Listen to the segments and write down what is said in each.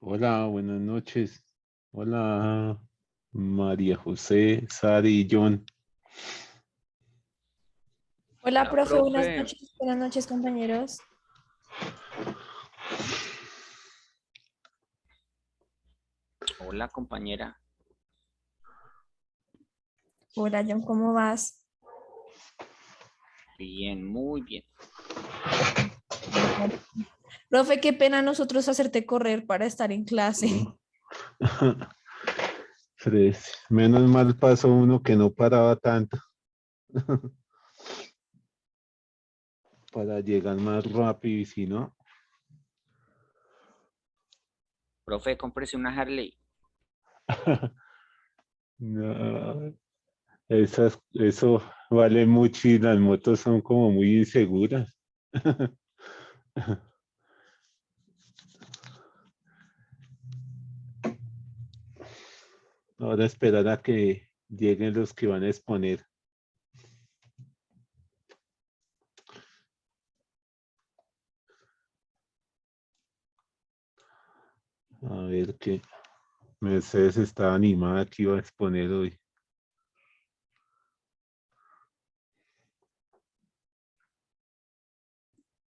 Hola, buenas noches. Hola, María José, Sari y John. Hola, Hola, profe, profe. buenas noches, compañeros. Hola, compañera. Hola, John, ¿cómo vas? Bien, muy bien. Profe, qué pena nosotros hacerte correr para estar en clase. Menos mal pasó uno que no paraba tanto para llegar más rápido y si no, Profe, cómprese una Harley. no, eso vale mucho y las motos son como muy inseguras. Ahora esperar a que lleguen los que van a exponer. A ver qué. Mercedes está animada que iba a exponer hoy.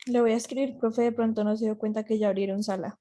Le voy a escribir, profe, de pronto no se dio cuenta que ya abrieron sala.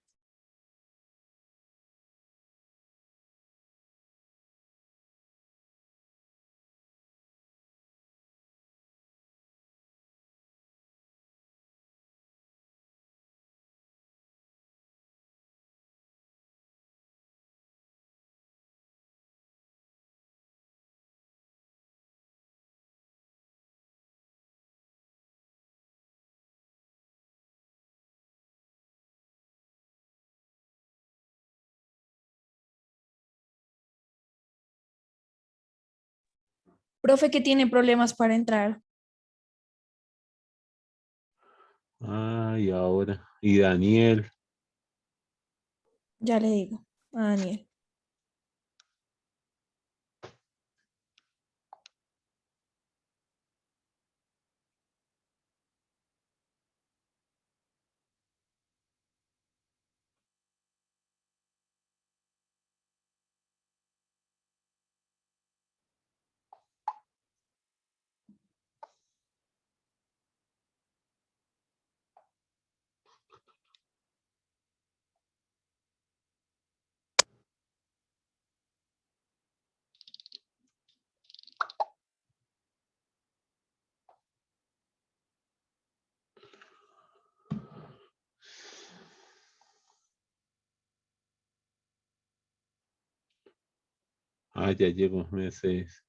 Profe, que tiene problemas para entrar. Y ahora. Y Daniel. Ya le digo a Daniel. Ya llegó Mercedes.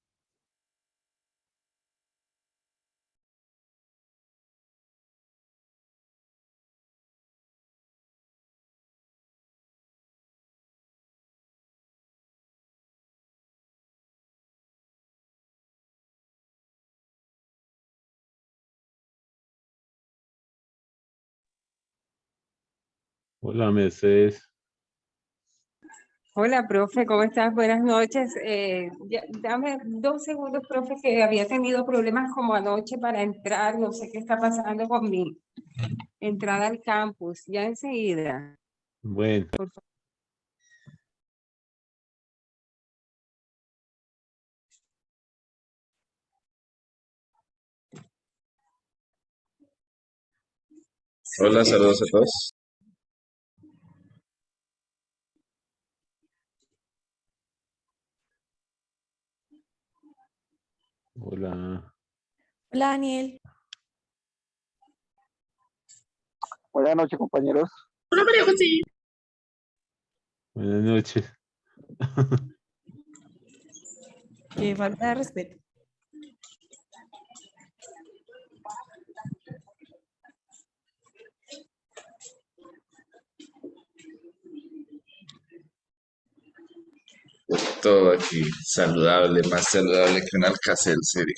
Hola, Mercedes. Hola, profe, ¿cómo estás? Buenas noches. Dame 2 segundos, profe, que había tenido problemas como anoche para entrar. No sé qué está pasando con mi entrada al campus. Ya enseguida, Bueno, por favor. Hola, saludos a todos. hola. Hola, Daniel. Buenas noches, compañeros. Buenas noches. Qué falta de respeto. Todo aquí saludable, más saludable que un Alcacer serie.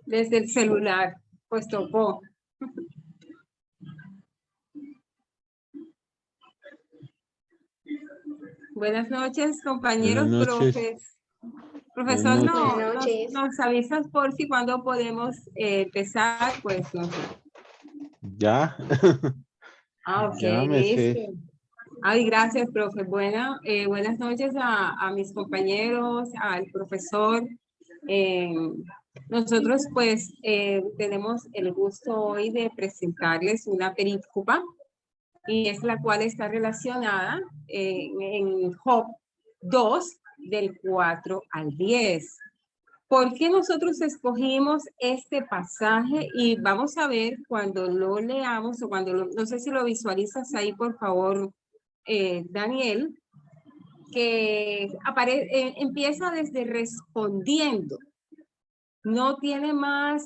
Desde el celular, pues tocó. Buenas noches, Buenas compañeros, noches. Profesor, noches. no, nos avisas por si cuando podemos empezar, pues no sé. Ya, Ah, ok, ya me sé. listo. Ay, gracias, profe. Buenas noches a mis compañeros, al profesor. Nosotros, pues, tenemos el gusto hoy de presentarles una perícopa y es la cual está relacionada en Job 2, del 4 al 10. ¿Por qué nosotros escogimos este pasaje? Y vamos a ver cuando lo leamos o no sé si lo visualizas ahí, por favor, Daniel, que empieza desde respondiendo. No tiene más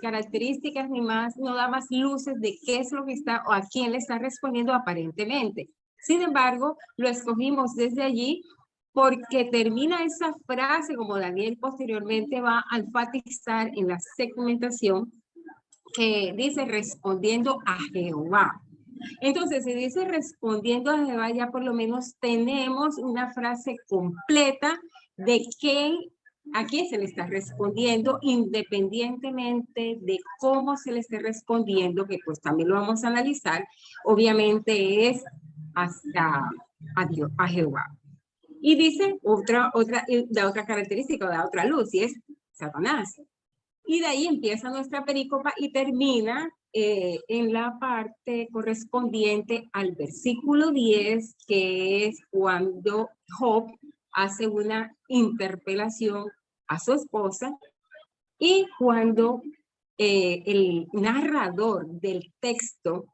características ni más, no da más luces de qué es lo que está o a quién le está respondiendo aparentemente. Sin embargo, lo escogimos desde allí porque termina esa frase, como Daniel posteriormente va a enfatizar en la segmentación, que dice respondiendo a Jehová. Entonces, si dice respondiendo a Jehová, ya por lo menos tenemos una frase completa de a quién se le está respondiendo, independientemente de cómo se le esté respondiendo, que pues también lo vamos a analizar, obviamente es hasta a Jehová. Y dice la otra característica, da otra luz, y es Satanás. Y de ahí empieza nuestra perícopa y termina en la parte correspondiente al versículo 10, que es cuando Job hace una interpelación a su esposa y cuando el narrador del texto,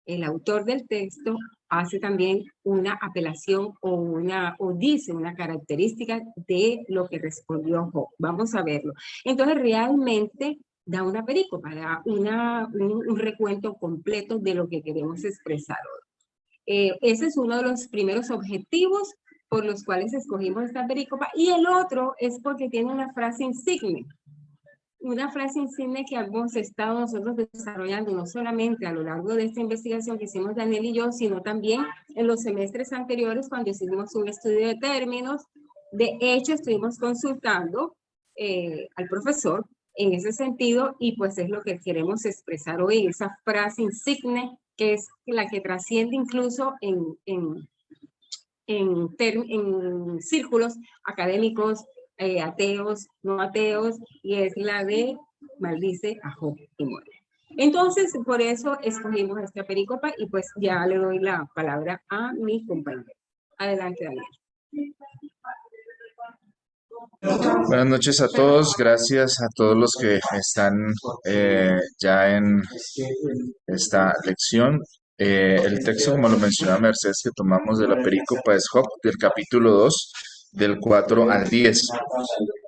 el autor del texto, hace también una apelación o dice una característica de lo que respondió Job. Vamos a verlo. Entonces, realmente da una perícopa, da un recuento completo de lo que queremos expresar hoy. Ese es uno de los primeros objetivos por los cuales escogimos esta perícopa. Y el otro es porque tiene una frase insigne. Una frase insigne que hemos estado nosotros desarrollando no solamente a lo largo de esta investigación que hicimos Daniel y yo, sino también en los semestres anteriores cuando hicimos un estudio de términos. De hecho, estuvimos consultando al profesor en ese sentido y pues es lo que queremos expresar hoy, esa frase insigne que es la que trasciende incluso en círculos académicos, ateos, no ateos, y es la de maldice a Job y muere. Entonces, por eso escogimos esta perícopa y pues ya le doy la palabra a mi compañero. Adelante, Daniel. Buenas noches a todos, gracias a todos los que están ya en esta lección. El texto, como lo mencionaba Mercedes, que tomamos de la perícopa es Job, del capítulo 2, del 4 al 10,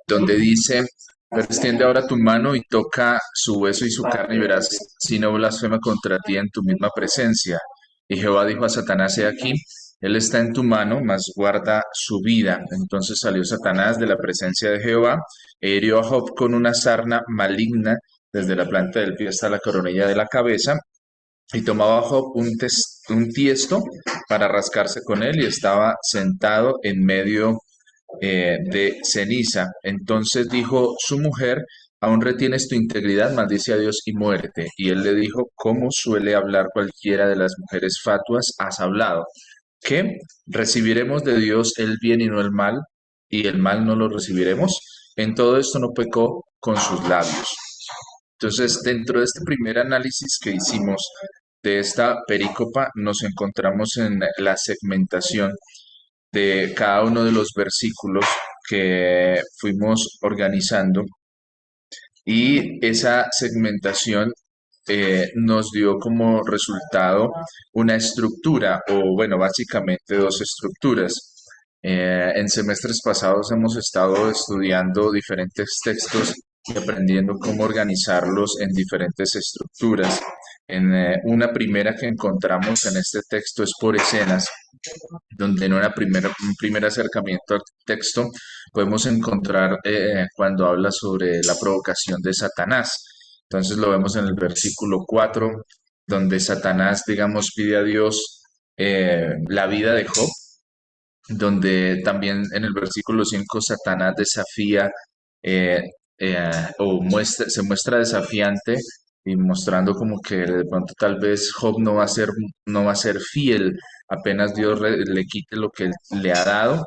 donde dice: extiende ahora tu mano y toca su hueso y su carne y verás si no blasfema contra ti en tu misma presencia. Y Jehová dijo a Satanás: he aquí, él está en tu mano, mas guarda su vida. Entonces salió Satanás de la presencia de Jehová e hirió a Job con una sarna maligna desde la planta del pie hasta la coronilla de la cabeza. Y tomaba Job un tiesto para rascarse con él y estaba sentado en medio de ceniza. Entonces dijo su mujer: aún retienes tu integridad, maldice a Dios y muérete. Y él le dijo: ¿cómo suele hablar cualquiera de las mujeres fatuas? Has hablado. ¿Qué? ¿Recibiremos de Dios el bien y no el mal? ¿Y el mal no lo recibiremos? En todo esto no pecó con sus labios. Entonces, dentro de este primer análisis que hicimos de esta perícopa, nos encontramos en la segmentación de cada uno de los versículos que fuimos organizando, y esa segmentación nos dio como resultado una estructura, o bueno, básicamente dos estructuras. En semestres pasados hemos estado estudiando diferentes textos y aprendiendo cómo organizarlos en diferentes estructuras. En una primera que encontramos en este texto es por escenas, donde en un primer acercamiento al texto podemos encontrar cuando habla sobre la provocación de Satanás. Entonces lo vemos en el versículo 4, donde Satanás, digamos, pide a Dios la vida de Job, donde también en el versículo 5 Satanás desafía eh, se muestra desafiante y mostrando como que de pronto tal vez Job no va a ser fiel apenas Dios le quite lo que le ha dado.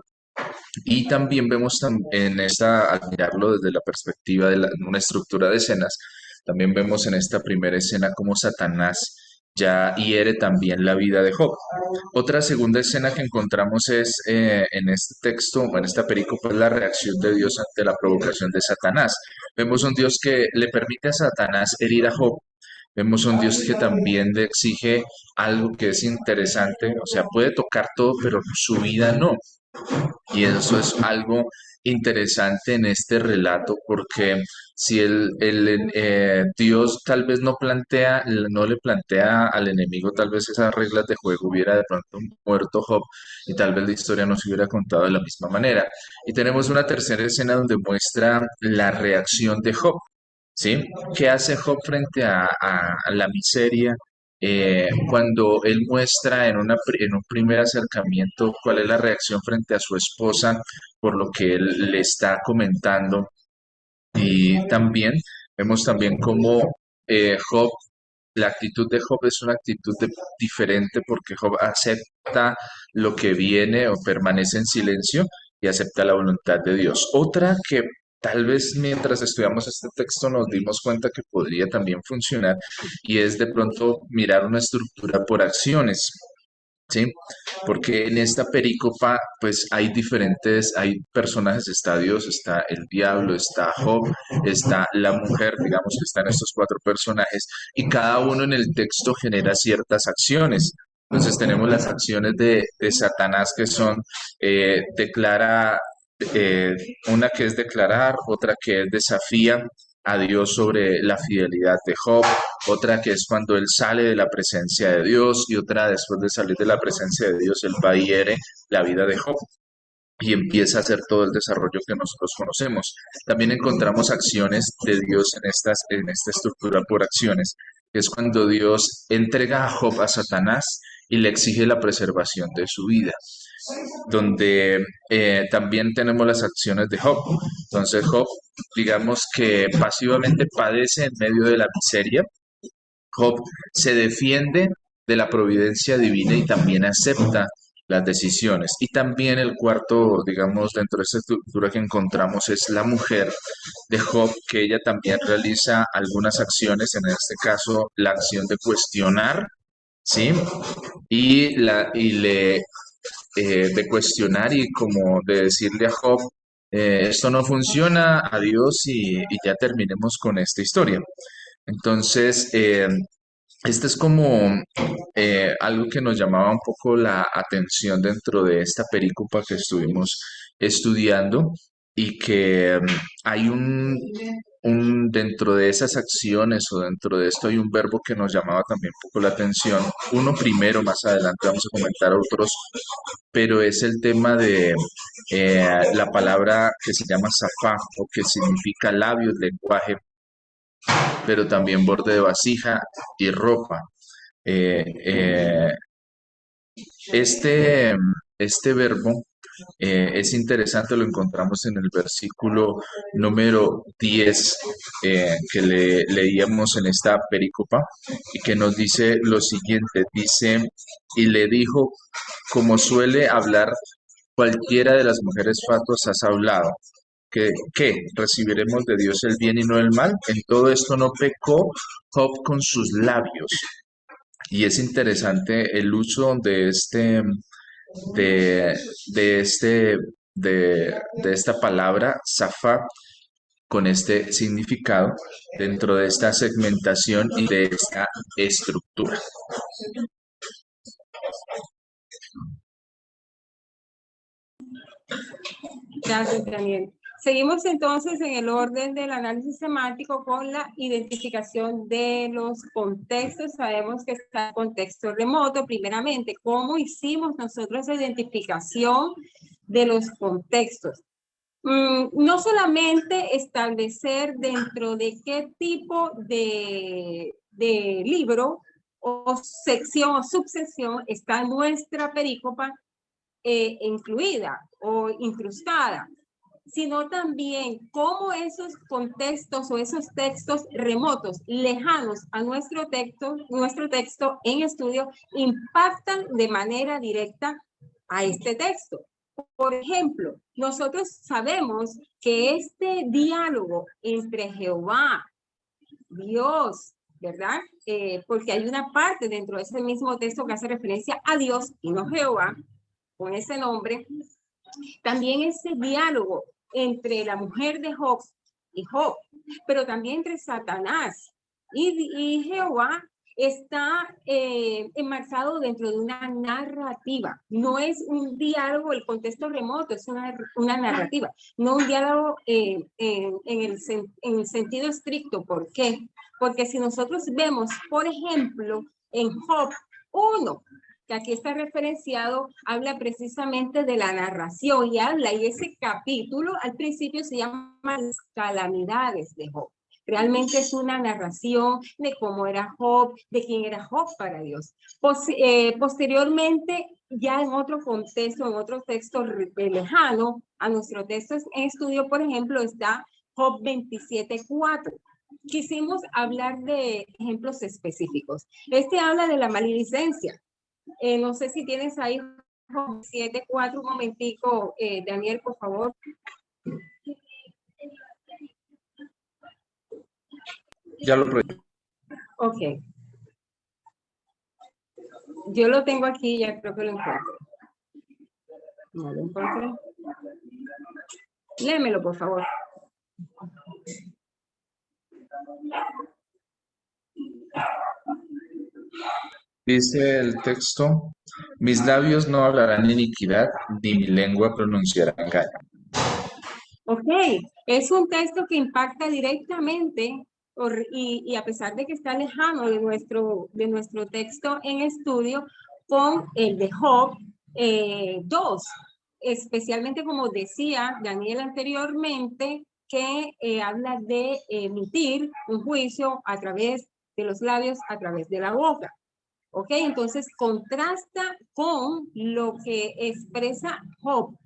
Y también vemos en esta, al mirarlo desde la perspectiva de una estructura de escenas, también vemos en esta primera escena cómo Satanás ya hiere también la vida de Job. Otra segunda escena que encontramos es en este texto, o en esta pericopa, es la reacción de Dios ante la provocación de Satanás. Vemos un Dios que le permite a Satanás herir a Job. Vemos un Dios que también le exige algo que es interesante, o sea, puede tocar todo, pero su vida no. Y eso es algo interesante en este relato, porque si Dios tal vez no le plantea al enemigo tal vez esas reglas de juego, hubiera de pronto muerto Job y tal vez la historia no se hubiera contado de la misma manera. Y tenemos una tercera escena donde muestra la reacción de Job. ¿Sí? ¿Qué hace Job frente a la miseria? Cuando él muestra en un primer acercamiento cuál es la reacción frente a su esposa por lo que él le está comentando. Y también vemos también cómo Job, la actitud de Job es una actitud diferente porque Job acepta lo que viene o permanece en silencio y acepta la voluntad de Dios. Otra que tal vez mientras estudiamos este texto nos dimos cuenta que podría también funcionar y es de pronto mirar una estructura por acciones. ¿Sí? Porque en esta pericopa, pues hay personajes, está Dios, está el diablo, está Job, está la mujer, digamos que están estos cuatro personajes, y cada uno en el texto genera ciertas acciones. Entonces tenemos las acciones de Satanás que son, declara, eh, una que es declarar, otra que es desafía a Dios sobre la fidelidad de Job, otra que es cuando él sale de la presencia de Dios y otra después de salir de la presencia de Dios, él va y hiere la vida de Job y empieza a hacer todo el desarrollo que nosotros conocemos. También encontramos acciones de Dios en esta estructura por acciones, que es cuando Dios entrega a Job a Satanás y le exige la preservación de su vida, donde también tenemos las acciones de Job. Entonces Job, digamos que pasivamente padece en medio de la miseria. Job se defiende de la providencia divina y también acepta las decisiones. Y también el cuarto, digamos, dentro de esta estructura que encontramos es la mujer de Job, que ella también realiza algunas acciones, en este caso la acción de cuestionar, ¿sí? De cuestionar y como de decirle a Job, esto no funciona, adiós y ya terminemos con esta historia. Entonces, este es como algo que nos llamaba un poco la atención dentro de esta perícopa que estuvimos estudiando y que hay dentro de esas acciones o dentro de esto hay un verbo que nos llamaba también un poco la atención. Uno primero, más adelante vamos a comentar otros, pero es el tema de la palabra que se llama safá o que significa labios, lenguaje, pero también borde de vasija y ropa. Eh, eh, este verbo es interesante, lo encontramos en el versículo número 10 que leíamos en esta pericopa y que nos dice lo siguiente, dice, y le dijo, como suele hablar cualquiera de las mujeres fatuas has hablado, que recibiremos de Dios el bien y no el mal. En todo esto no pecó Job con sus labios. Y es interesante el uso de esta palabra, Safá, con este significado dentro de esta segmentación y de esta estructura. Gracias, Daniel. Seguimos entonces en el orden del análisis semántico con la identificación de los contextos. Sabemos que está el contexto remoto. Primeramente, ¿cómo hicimos nosotros la identificación de los contextos? No solamente establecer dentro de qué tipo de libro o sección o subsección está nuestra perícopa, incluida o incrustada, sino también cómo esos contextos o esos textos remotos, lejanos a nuestro texto en estudio, impactan de manera directa a este texto. Por ejemplo, nosotros sabemos que este diálogo entre Jehová, Dios, ¿verdad? Porque hay una parte dentro de ese mismo texto que hace referencia a Dios y no Jehová, con ese nombre. También ese diálogo entre la mujer de Job y Job, pero también entre Satanás y Jehová, está enmarcado dentro de una narrativa. No es un diálogo, el contexto remoto, es una narrativa, no un diálogo en el sentido estricto. ¿Por qué? Porque si nosotros vemos, por ejemplo, en Job 1, que aquí está referenciado, habla precisamente de la narración y ese capítulo al principio se llama Las calamidades de Job. Realmente es una narración de cómo era Job, de quién era Job para Dios. Posteriormente, ya en otro contexto, en otro texto lejano a nuestro texto en estudio, por ejemplo, está Job 27:4. Quisimos hablar de ejemplos específicos. Este habla de la maledicencia. No sé si tienes ahí Job 7:4, un momentico, Daniel, por favor. Ya lo proyecto. Ok. Yo lo tengo aquí, ya creo que lo encuentro. No lo encontré. Léemelo, por favor. Dice el texto, mis labios no hablarán iniquidad, ni mi lengua pronunciará engaño. Ok, es un texto que impacta directamente y a pesar de que está lejano de nuestro texto en estudio, con el de Job 2, especialmente como decía Daniel anteriormente, que habla de emitir un juicio a través de los labios, a través de la boca. Ok, entonces contrasta con lo que expresa Job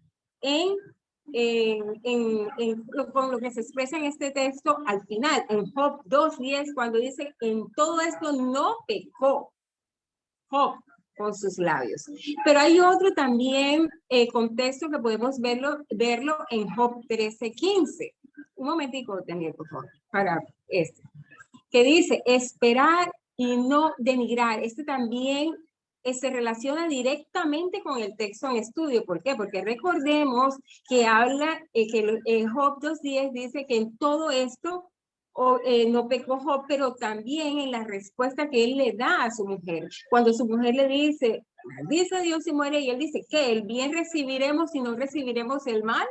con lo que se expresa en este texto al final, en Job 2:10, cuando dice, en todo esto no pecó Job con sus labios. Pero hay otro también contexto que podemos verlo en Job 13:15. Un momentico, Daniel, por favor, para este. Que dice, esperar y no denigrar. Este también se relaciona directamente con el texto en estudio. ¿Por qué? Porque recordemos que habla, que Job 2:10 dice que en todo esto no pecó Job, pero también en la respuesta que él le da a su mujer. Cuando su mujer le dice, maldice Dios y muere, y él dice, ¿qué? ¿El bien recibiremos y no recibiremos el mal?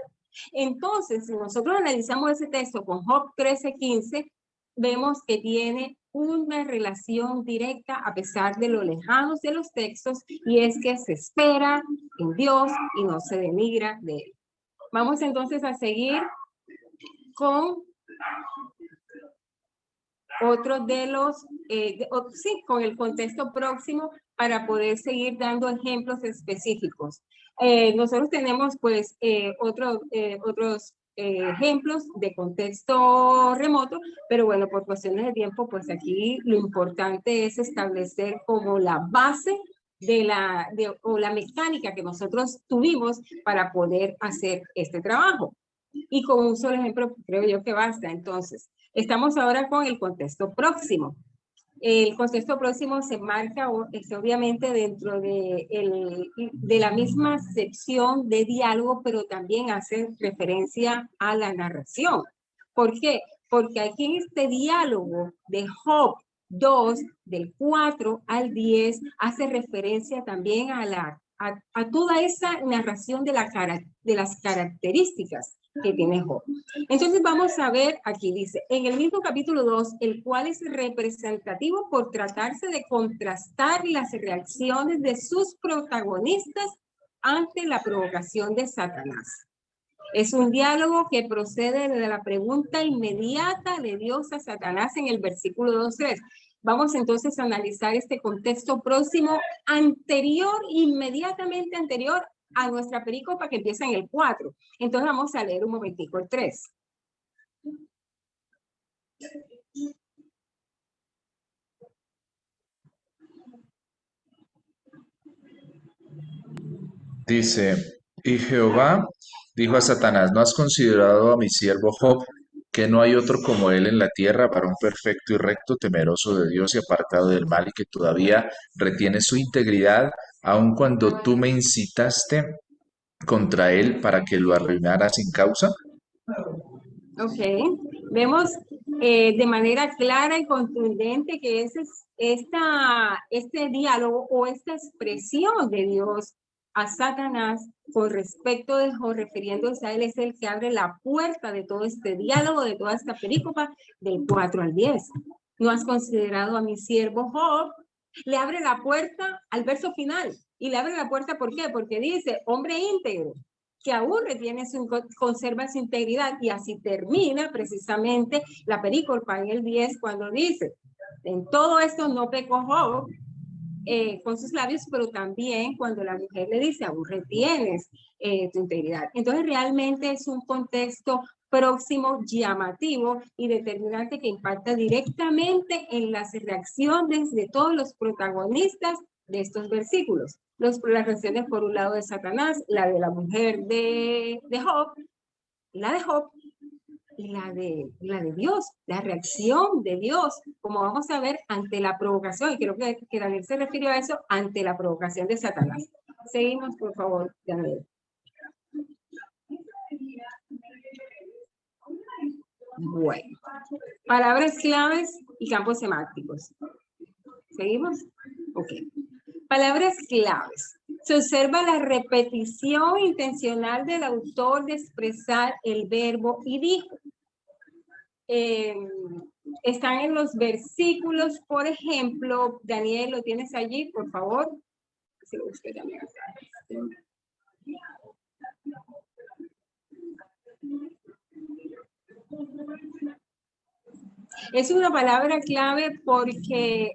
Entonces, si nosotros analizamos ese texto con Job 13:15, vemos que tiene una relación directa a pesar de lo lejanos de los textos, y es que se espera en Dios y no se denigra de él. Vamos entonces a seguir con otro de los, con el contexto próximo para poder seguir dando ejemplos específicos. Nosotros tenemos pues otros ejemplos de contexto remoto, pero bueno, por cuestiones de tiempo, pues aquí lo importante es establecer como la base o la mecánica que nosotros tuvimos para poder hacer este trabajo. Y con un solo ejemplo creo yo que basta. Entonces, estamos ahora con el contexto próximo. El contexto próximo se marca obviamente dentro de la misma sección de diálogo, pero también hace referencia a la narración. ¿Por qué? Porque aquí en este diálogo de Job 2, del 4 al 10, hace referencia también a toda esa narración de las características que tiene Job. Entonces vamos a ver, aquí dice, en el mismo capítulo 2, el cual es representativo por tratarse de contrastar las reacciones de sus protagonistas ante la provocación de Satanás. Es un diálogo que procede de la pregunta inmediata de Dios a Satanás en el versículo 2:3. Vamos entonces a analizar este contexto próximo inmediatamente anterior a nuestra perícopa que empieza en el 4. Entonces vamos a leer un momentico el 3. Dice, y Jehová dijo a Satanás, ¿no has considerado a mi siervo Job, que no hay otro como él en la tierra, varón perfecto y recto, temeroso de Dios y apartado del mal, y que todavía retiene su integridad, aun cuando tú me incitaste contra él para que lo arruinara sin causa? Ok, vemos de manera clara y contundente que este diálogo o esta expresión de Dios a Satanás con respecto de Job, refiriéndose a él, es el que abre la puerta de todo este diálogo, de toda esta perícopa, del 4 al 10. ¿No has considerado a mi siervo Job? Le abre la puerta al verso final. Y le abre la puerta, ¿por qué? Porque dice, hombre íntegro, que aún conserva su integridad, y así termina precisamente la perícopa en el 10 cuando dice, en todo esto no pecó Job con sus labios, pero también cuando la mujer le dice, aún retienes tu integridad. Entonces realmente es un contexto próximo, llamativo y determinante que impacta directamente en las reacciones de todos los protagonistas de estos versículos. Las reacciones por un lado de Satanás, la de la mujer de Job, la de Job, y la de Dios, la reacción de Dios, como vamos a ver ante la provocación, y creo que Daniel se refirió a eso, ante la provocación de Satanás. Seguimos, por favor, Daniel. Bueno, palabras claves y campos semánticos. ¿Seguimos? Ok. Palabras claves. Se observa la repetición intencional del autor de expresar el verbo y dijo. Están en los versículos, por ejemplo, Daniel, ¿lo tienes allí, por favor? Si lo busqué también. Es una palabra clave porque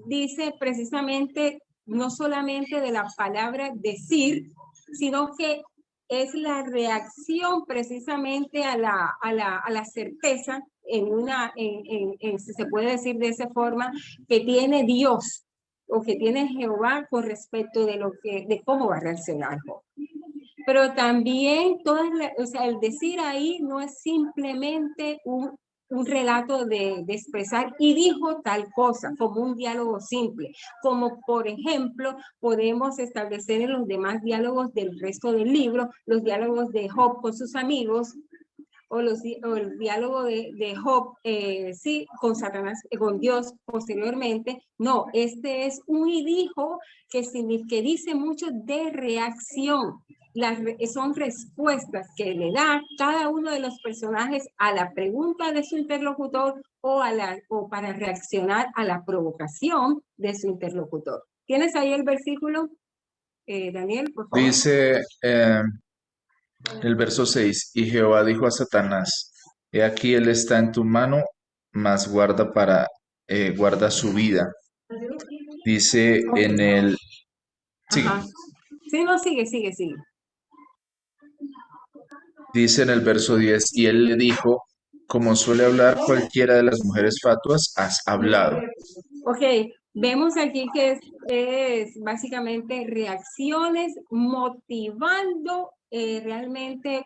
dice precisamente no solamente de la palabra decir, sino que es la reacción precisamente a la certeza si se puede decir de esa forma, que tiene Dios o que tiene Jehová con respecto de cómo va a reaccionar. Pero también el decir ahí no es simplemente un relato de expresar y dijo tal cosa, como un diálogo simple, como por ejemplo podemos establecer en los demás diálogos del resto del libro, los diálogos de Job con sus amigos, o el diálogo de Job, sí, con Satanás, con Dios posteriormente. No, este es un y dijo que dice mucho de reacción. Son respuestas que le da cada uno de los personajes a la pregunta de su interlocutor o para reaccionar a la provocación de su interlocutor. ¿Tienes ahí el versículo, Daniel, por favor? Dice el verso 6, y Jehová dijo a Satanás, he aquí él está en tu mano, mas guarda su vida. Dice en el... Sigue. Sí, no, sigue. Dice en el verso 10, y él le dijo, como suele hablar cualquiera de las mujeres fatuas, has hablado. Ok, vemos aquí que es básicamente reacciones motivando realmente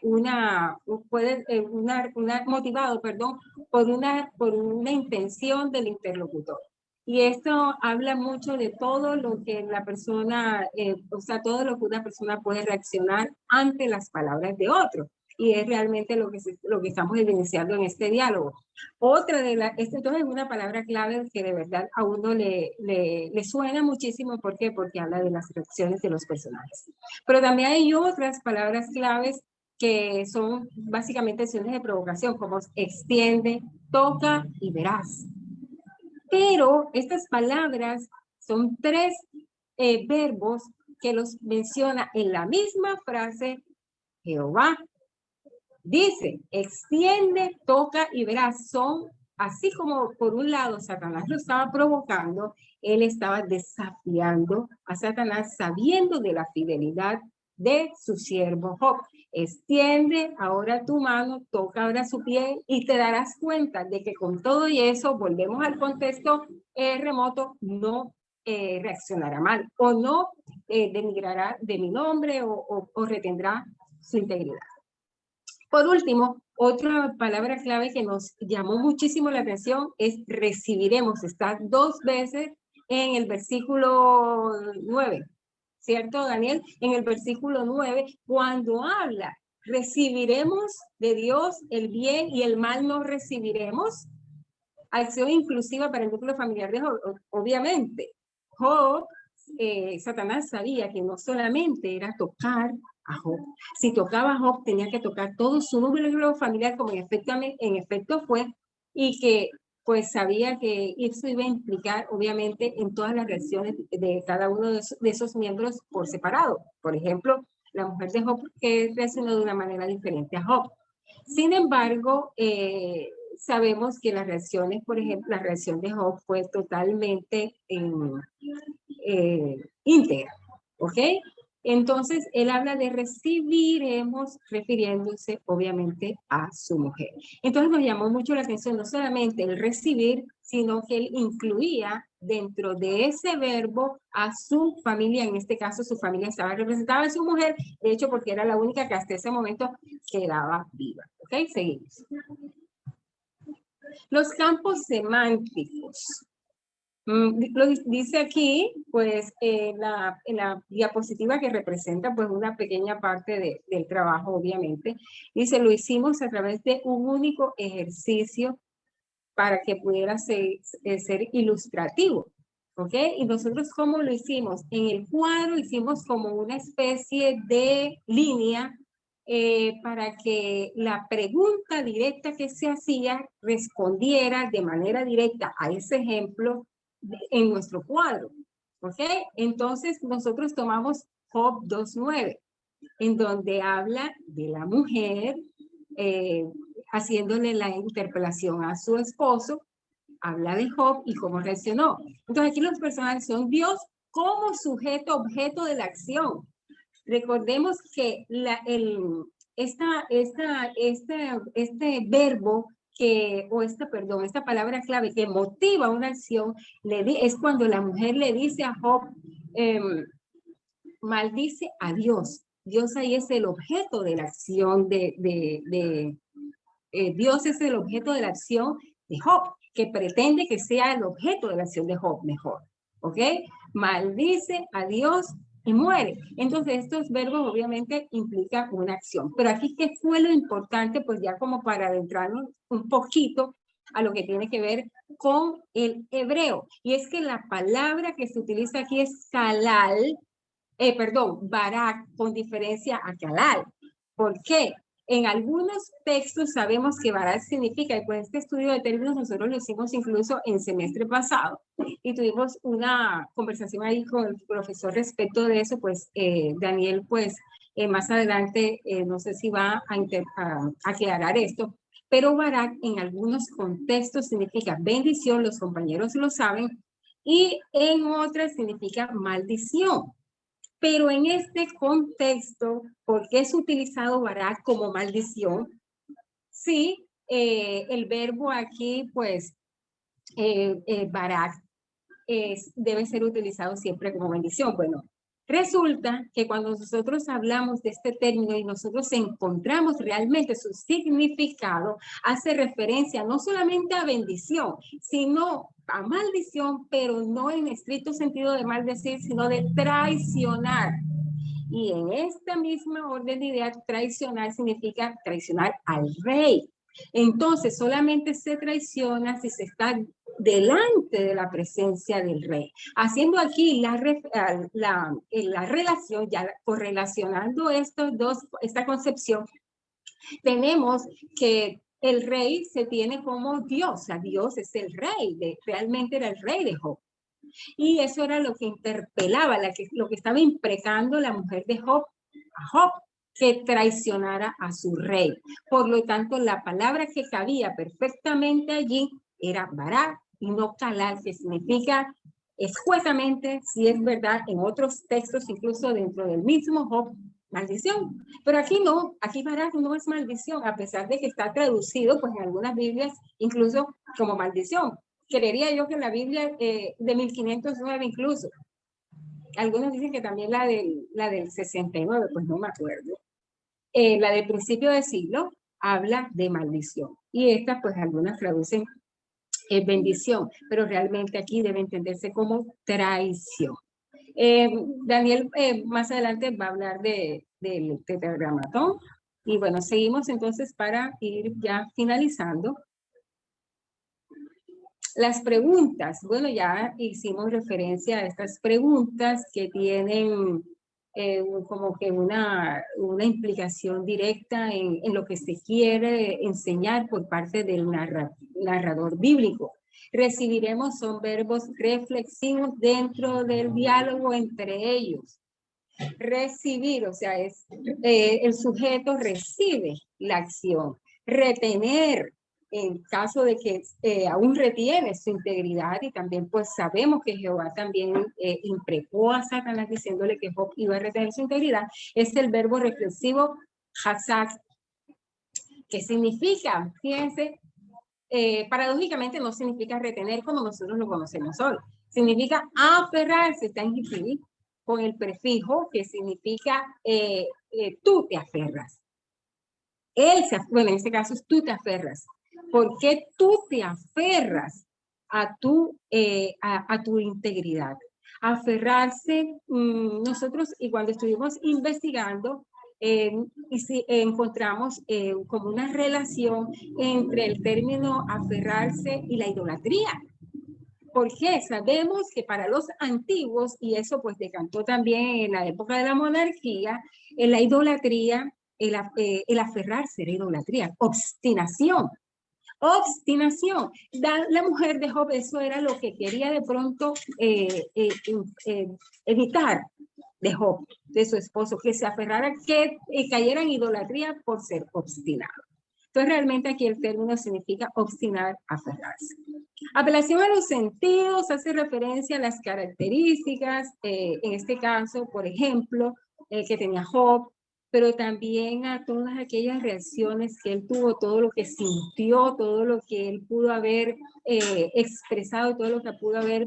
motivado, perdón, por una intención del interlocutor. Y esto habla mucho de todo lo que la persona, todo lo que una persona puede reaccionar ante las palabras de otro. Y es realmente lo que estamos evidenciando en este diálogo. Entonces es una palabra clave que de verdad a uno le suena muchísimo. ¿Por qué? Porque habla de las reacciones de los personajes. Pero también hay otras palabras claves que son básicamente acciones de provocación, como extiende, toca y verás. Pero estas palabras son tres verbos que los menciona en la misma frase Jehová. Dice, extiende, toca y verás. Son así como por un lado Satanás lo estaba provocando, él estaba desafiando a Satanás sabiendo de la fidelidad de su siervo Job. Extiende ahora tu mano, toca ahora su pie y te darás cuenta de que con todo y eso, volvemos al contexto remoto, no reaccionará mal o no denigrará de mi nombre o retendrá su integridad. Por último, otra palabra clave que nos llamó muchísimo la atención es recibiremos. Está 2 veces en el versículo 9, ¿cierto, Daniel? En el versículo 9, cuando habla, recibiremos de Dios el bien y el mal no recibiremos. Acción inclusiva para el núcleo familiar de Job, obviamente. Job, Satanás sabía que no solamente era tocar a Job. Si tocaba a Job, tenía que tocar todo su núcleo familiar, como en efecto fue, y que pues sabía que eso iba a implicar, obviamente, en todas las reacciones de cada uno de esos miembros por separado. Por ejemplo, la mujer de Job que reaccionó de una manera diferente a Job. Sin embargo, sabemos que las reacciones, por ejemplo, la reacción de Job fue totalmente íntegra, ¿ok? Entonces, él habla de recibiremos, refiriéndose obviamente a su mujer. Entonces, nos llamó mucho la atención no solamente el recibir, sino que él incluía dentro de ese verbo a su familia. En este caso, su familia estaba representada en su mujer, de hecho, porque era la única que hasta ese momento quedaba viva. ¿Ok? Seguimos. Los campos semánticos. Lo dice aquí, pues, en la diapositiva que representa, pues, una pequeña parte del trabajo, obviamente. Dice, lo hicimos a través de un único ejercicio para que pudiera ser ilustrativo, ¿ok? Y nosotros, ¿cómo lo hicimos? En el cuadro hicimos como una especie de línea para que la pregunta directa que se hacía respondiera de manera directa a ese ejemplo en nuestro cuadro, ¿ok? Entonces, nosotros tomamos Job 2.9, en donde habla de la mujer haciéndole la interpelación a su esposo, habla de Job y cómo reaccionó. Entonces, aquí los personajes son Dios como sujeto, objeto de la acción. Recordemos que este verbo esta palabra clave que motiva una acción, es cuando la mujer le dice a Job, maldice a Dios. Dios ahí es el objeto de la acción Dios es el objeto de la acción de Job, que pretende que sea el objeto de la acción de Job mejor. ¿Ok? Maldice a Dios y muere. Entonces, estos verbos obviamente implican una acción. Pero aquí, ¿qué fue lo importante? Pues ya como para adentrarnos un poquito a lo que tiene que ver con el hebreo. Y es que la palabra que se utiliza aquí es kalal, barak, con diferencia a kalal. ¿Por qué? En algunos textos sabemos que barak significa, y pues este estudio de términos nosotros lo hicimos incluso en semestre pasado, y tuvimos una conversación ahí con el profesor respecto de eso, pues Daniel, pues más adelante, no sé si va a aclarar esto, pero barak en algunos contextos significa bendición, los compañeros lo saben, y en otras significa maldición. Pero en este contexto, ¿por qué es utilizado barak como maldición? Sí, el verbo aquí, pues, barak, debe ser utilizado siempre como bendición. Bueno, resulta que cuando nosotros hablamos de este término y nosotros encontramos realmente su significado, hace referencia no solamente a bendición, sino a maldición, pero no en estricto sentido de maldecir, sino de traicionar. Y en esta misma orden de ideas, traicionar significa traicionar al rey. Entonces, solamente se traiciona si se está delante de la presencia del rey. Haciendo aquí la relación, ya correlacionando esta concepción, tenemos que el rey se tiene como Dios, o sea, Dios es el rey, realmente era el rey de Job. Y eso era lo que interpelaba, lo que estaba imprecando la mujer de Job a Job, que traicionara a su rey. Por lo tanto, la palabra que cabía perfectamente allí era bará y no calal, que significa escuetamente, si es verdad, en otros textos, incluso dentro del mismo Job, maldición. Pero aquí no, aquí bará no es maldición, a pesar de que está traducido pues en algunas Biblias incluso como maldición. Creería yo que en la Biblia de 1509 incluso. Algunos dicen que también la del 69, pues no me acuerdo. La del principio del siglo habla de maldición. Y esta, pues algunas traducen bendición, pero realmente aquí debe entenderse como traición. Daniel más adelante va a hablar del tetragramatón. Y bueno, seguimos entonces para ir ya finalizando. Las preguntas, bueno, ya hicimos referencia a estas preguntas que tienen como que una implicación directa en lo que se quiere enseñar por parte del narrador bíblico. Recibiremos son verbos reflexivos dentro del diálogo entre ellos. Recibir, o sea, es el sujeto recibe la acción. Retener, en caso de que aún retiene su integridad, y también pues sabemos que Jehová también imprecó a Satanás diciéndole que Job iba a retener su integridad, es el verbo reflexivo hazak, que significa, fíjense, paradójicamente no significa retener como nosotros lo conocemos hoy, significa aferrarse, está en Gipili, con el prefijo que significa tú te aferras. Bueno, en este caso es tú te aferras. ¿Por qué tú te aferras a tu integridad? Aferrarse, nosotros, y cuando estuvimos investigando, encontramos como una relación entre el término aferrarse y la idolatría. Porque sabemos que para los antiguos, y eso pues decantó también en la época de la monarquía, en la idolatría, el aferrarse era idolatría, obstinación. Obstinación. La mujer de Job, eso era lo que quería de pronto evitar de Job, de su esposo, que se aferrara, que cayera en idolatría por ser obstinado. Entonces, realmente aquí el término significa obstinar, aferrarse. Apelación a los sentidos hace referencia a las características, en este caso, por ejemplo, que tenía Job, pero también a todas aquellas reacciones que él tuvo, todo lo que sintió, todo lo que él pudo haber expresado, todo lo que pudo haber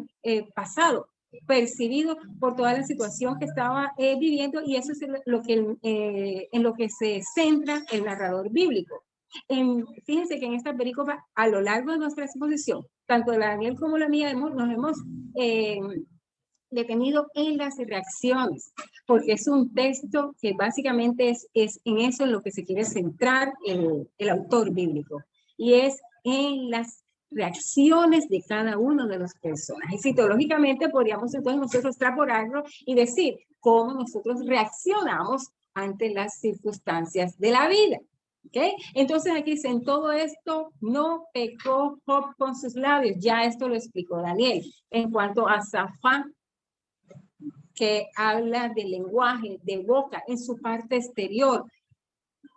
pasado, percibido por toda la situación que estaba viviendo, y eso es en lo que se centra el narrador bíblico. Fíjense que en esta película, a lo largo de nuestra exposición, tanto la Daniel como la mía, nos hemos detenido en las reacciones, porque es un texto que básicamente es en eso en lo que se quiere centrar el autor bíblico, y es en las reacciones de cada uno de los personajes. Y teológicamente podríamos entonces nosotros extrapolarlo y decir cómo nosotros reaccionamos ante las circunstancias de la vida. ¿Okay? Entonces aquí dice, en todo esto no pecó Job con sus labios. Ya esto lo explicó Daniel. En cuanto a Safá, que habla de lenguaje, de boca, en su parte exterior,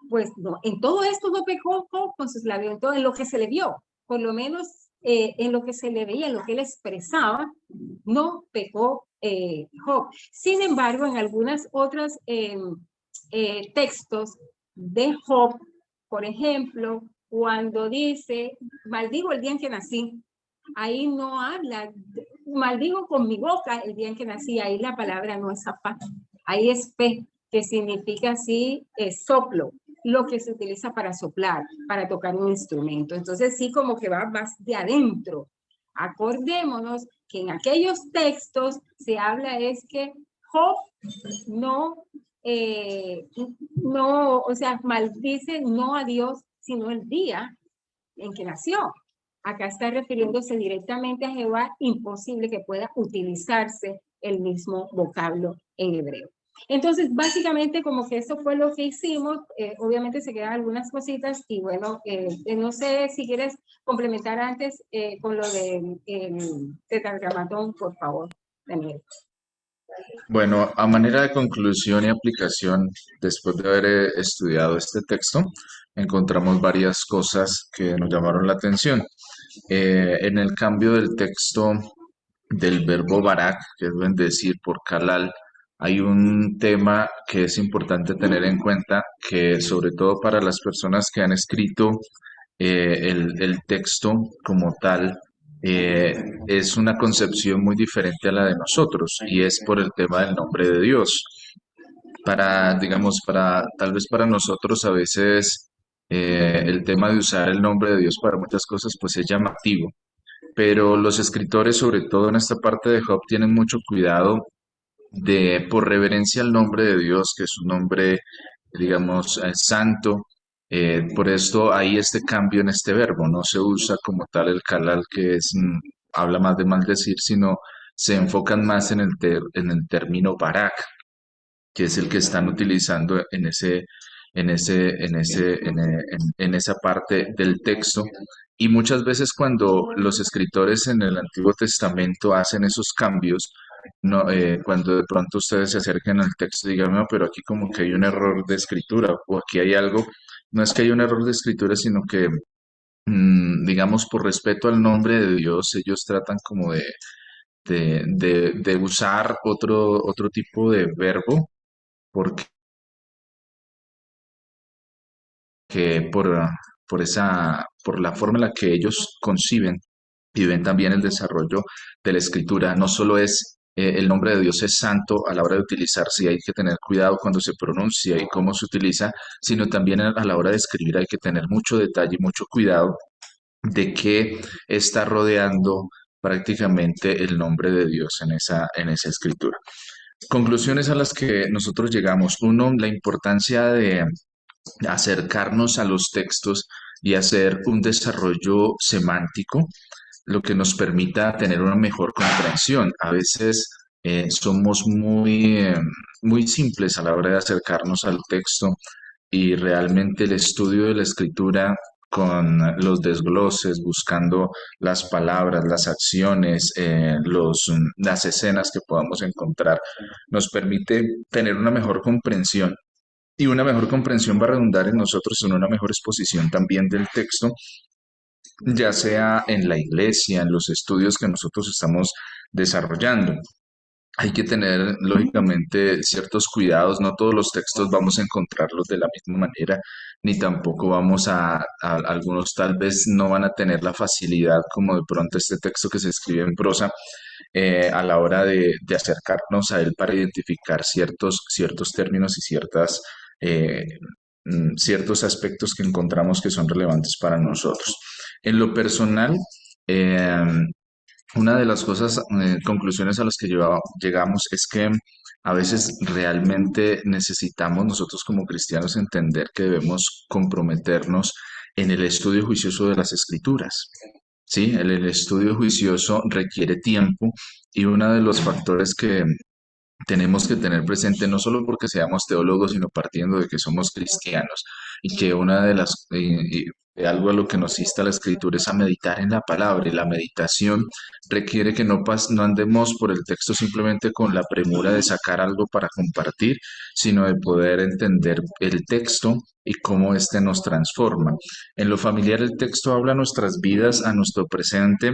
pues no, en todo esto no pecó Job con sus labios, en todo, en lo que se le vio, por lo menos en lo que se le veía, en lo que él expresaba, no pecó Job. Sin embargo, en algunas otras textos de Job, por ejemplo, cuando dice, maldigo el día en que nací, ahí no habla, maldigo con mi boca el día en que nací, ahí la palabra no es zafá, ahí es fe, que significa así soplo, lo que se utiliza para soplar, para tocar un instrumento. Entonces sí, como que va más de adentro. Acordémonos que en aquellos textos se habla es que Job no, o sea, maldice no a Dios, sino el día en que nació. Acá está refiriéndose directamente a Jehová, imposible que pueda utilizarse el mismo vocablo en hebreo. Entonces, básicamente, como que eso fue lo que hicimos. Obviamente se quedan algunas cositas y bueno, no sé si quieres complementar antes con lo del tetragramatón, por favor, Daniel. Bueno, a manera de conclusión y aplicación, después de haber estudiado este texto, encontramos varias cosas que nos llamaron la atención. En el cambio del texto del verbo barak, que es bendecir, por kalal, hay un tema que es importante tener en cuenta, que sobre todo para las personas que han escrito el texto como tal, eh, es una concepción muy diferente a la de nosotros, y es por el tema del nombre de Dios. Para, digamos, tal vez para nosotros a veces el tema de usar el nombre de Dios para muchas cosas pues es llamativo, pero los escritores, sobre todo en esta parte de Job, tienen mucho cuidado de, por reverencia al nombre de Dios, que es un nombre, digamos, santo. Por esto hay este cambio en este verbo, no se usa como tal el kalal, que es, habla más de maldecir, sino se enfocan más en en el término barak, que es el que están utilizando en esa parte del texto. Y muchas veces cuando los escritores en el Antiguo Testamento hacen esos cambios, no, cuando de pronto ustedes se acerquen al texto y digan, no, pero aquí como que hay un error de escritura o aquí hay algo, no es que hay un error de escritura, sino que, digamos, por respeto al nombre de Dios, ellos tratan como de usar otro tipo de verbo porque por la forma en la que ellos conciben y ven también el desarrollo de la escritura, no solo es el nombre de Dios es santo a la hora de utilizarse y hay que tener cuidado cuando se pronuncia y cómo se utiliza, sino también a la hora de escribir hay que tener mucho detalle y mucho cuidado de qué está rodeando prácticamente el nombre de Dios en esa escritura. Conclusiones a las que nosotros llegamos. Uno, la importancia de acercarnos a los textos y hacer un desarrollo semántico, lo que nos permita tener una mejor comprensión. A veces somos muy simples a la hora de acercarnos al texto y realmente el estudio de la escritura con los desgloses, buscando las palabras, las acciones, las escenas que podamos encontrar, nos permite tener una mejor comprensión y una mejor comprensión va a redundar en nosotros en una mejor exposición también del texto, ya sea en la iglesia, en los estudios que nosotros estamos desarrollando. Hay que tener, lógicamente, ciertos cuidados. No todos los textos vamos a encontrarlos de la misma manera, ni tampoco algunos tal vez no van a tener la facilidad como de pronto este texto que se escribe en prosa a la hora de acercarnos a él para identificar ciertos términos y eh, ciertos aspectos que encontramos que son relevantes para nosotros. En lo personal, eh, una de las conclusiones a las que llegamos es que a veces realmente necesitamos nosotros como cristianos entender que debemos comprometernos en el estudio juicioso de las escrituras. Sí, el estudio juicioso requiere tiempo y uno de los factores que tenemos que tener presente no solo porque seamos teólogos, sino partiendo de que somos cristianos y que una de algo a lo que nos insta la escritura es a meditar en la palabra y la meditación requiere que no andemos por el texto simplemente con la premura de sacar algo para compartir, sino de poder entender el texto y cómo éste nos transforma. En lo familiar el texto habla a nuestras vidas, a nuestro presente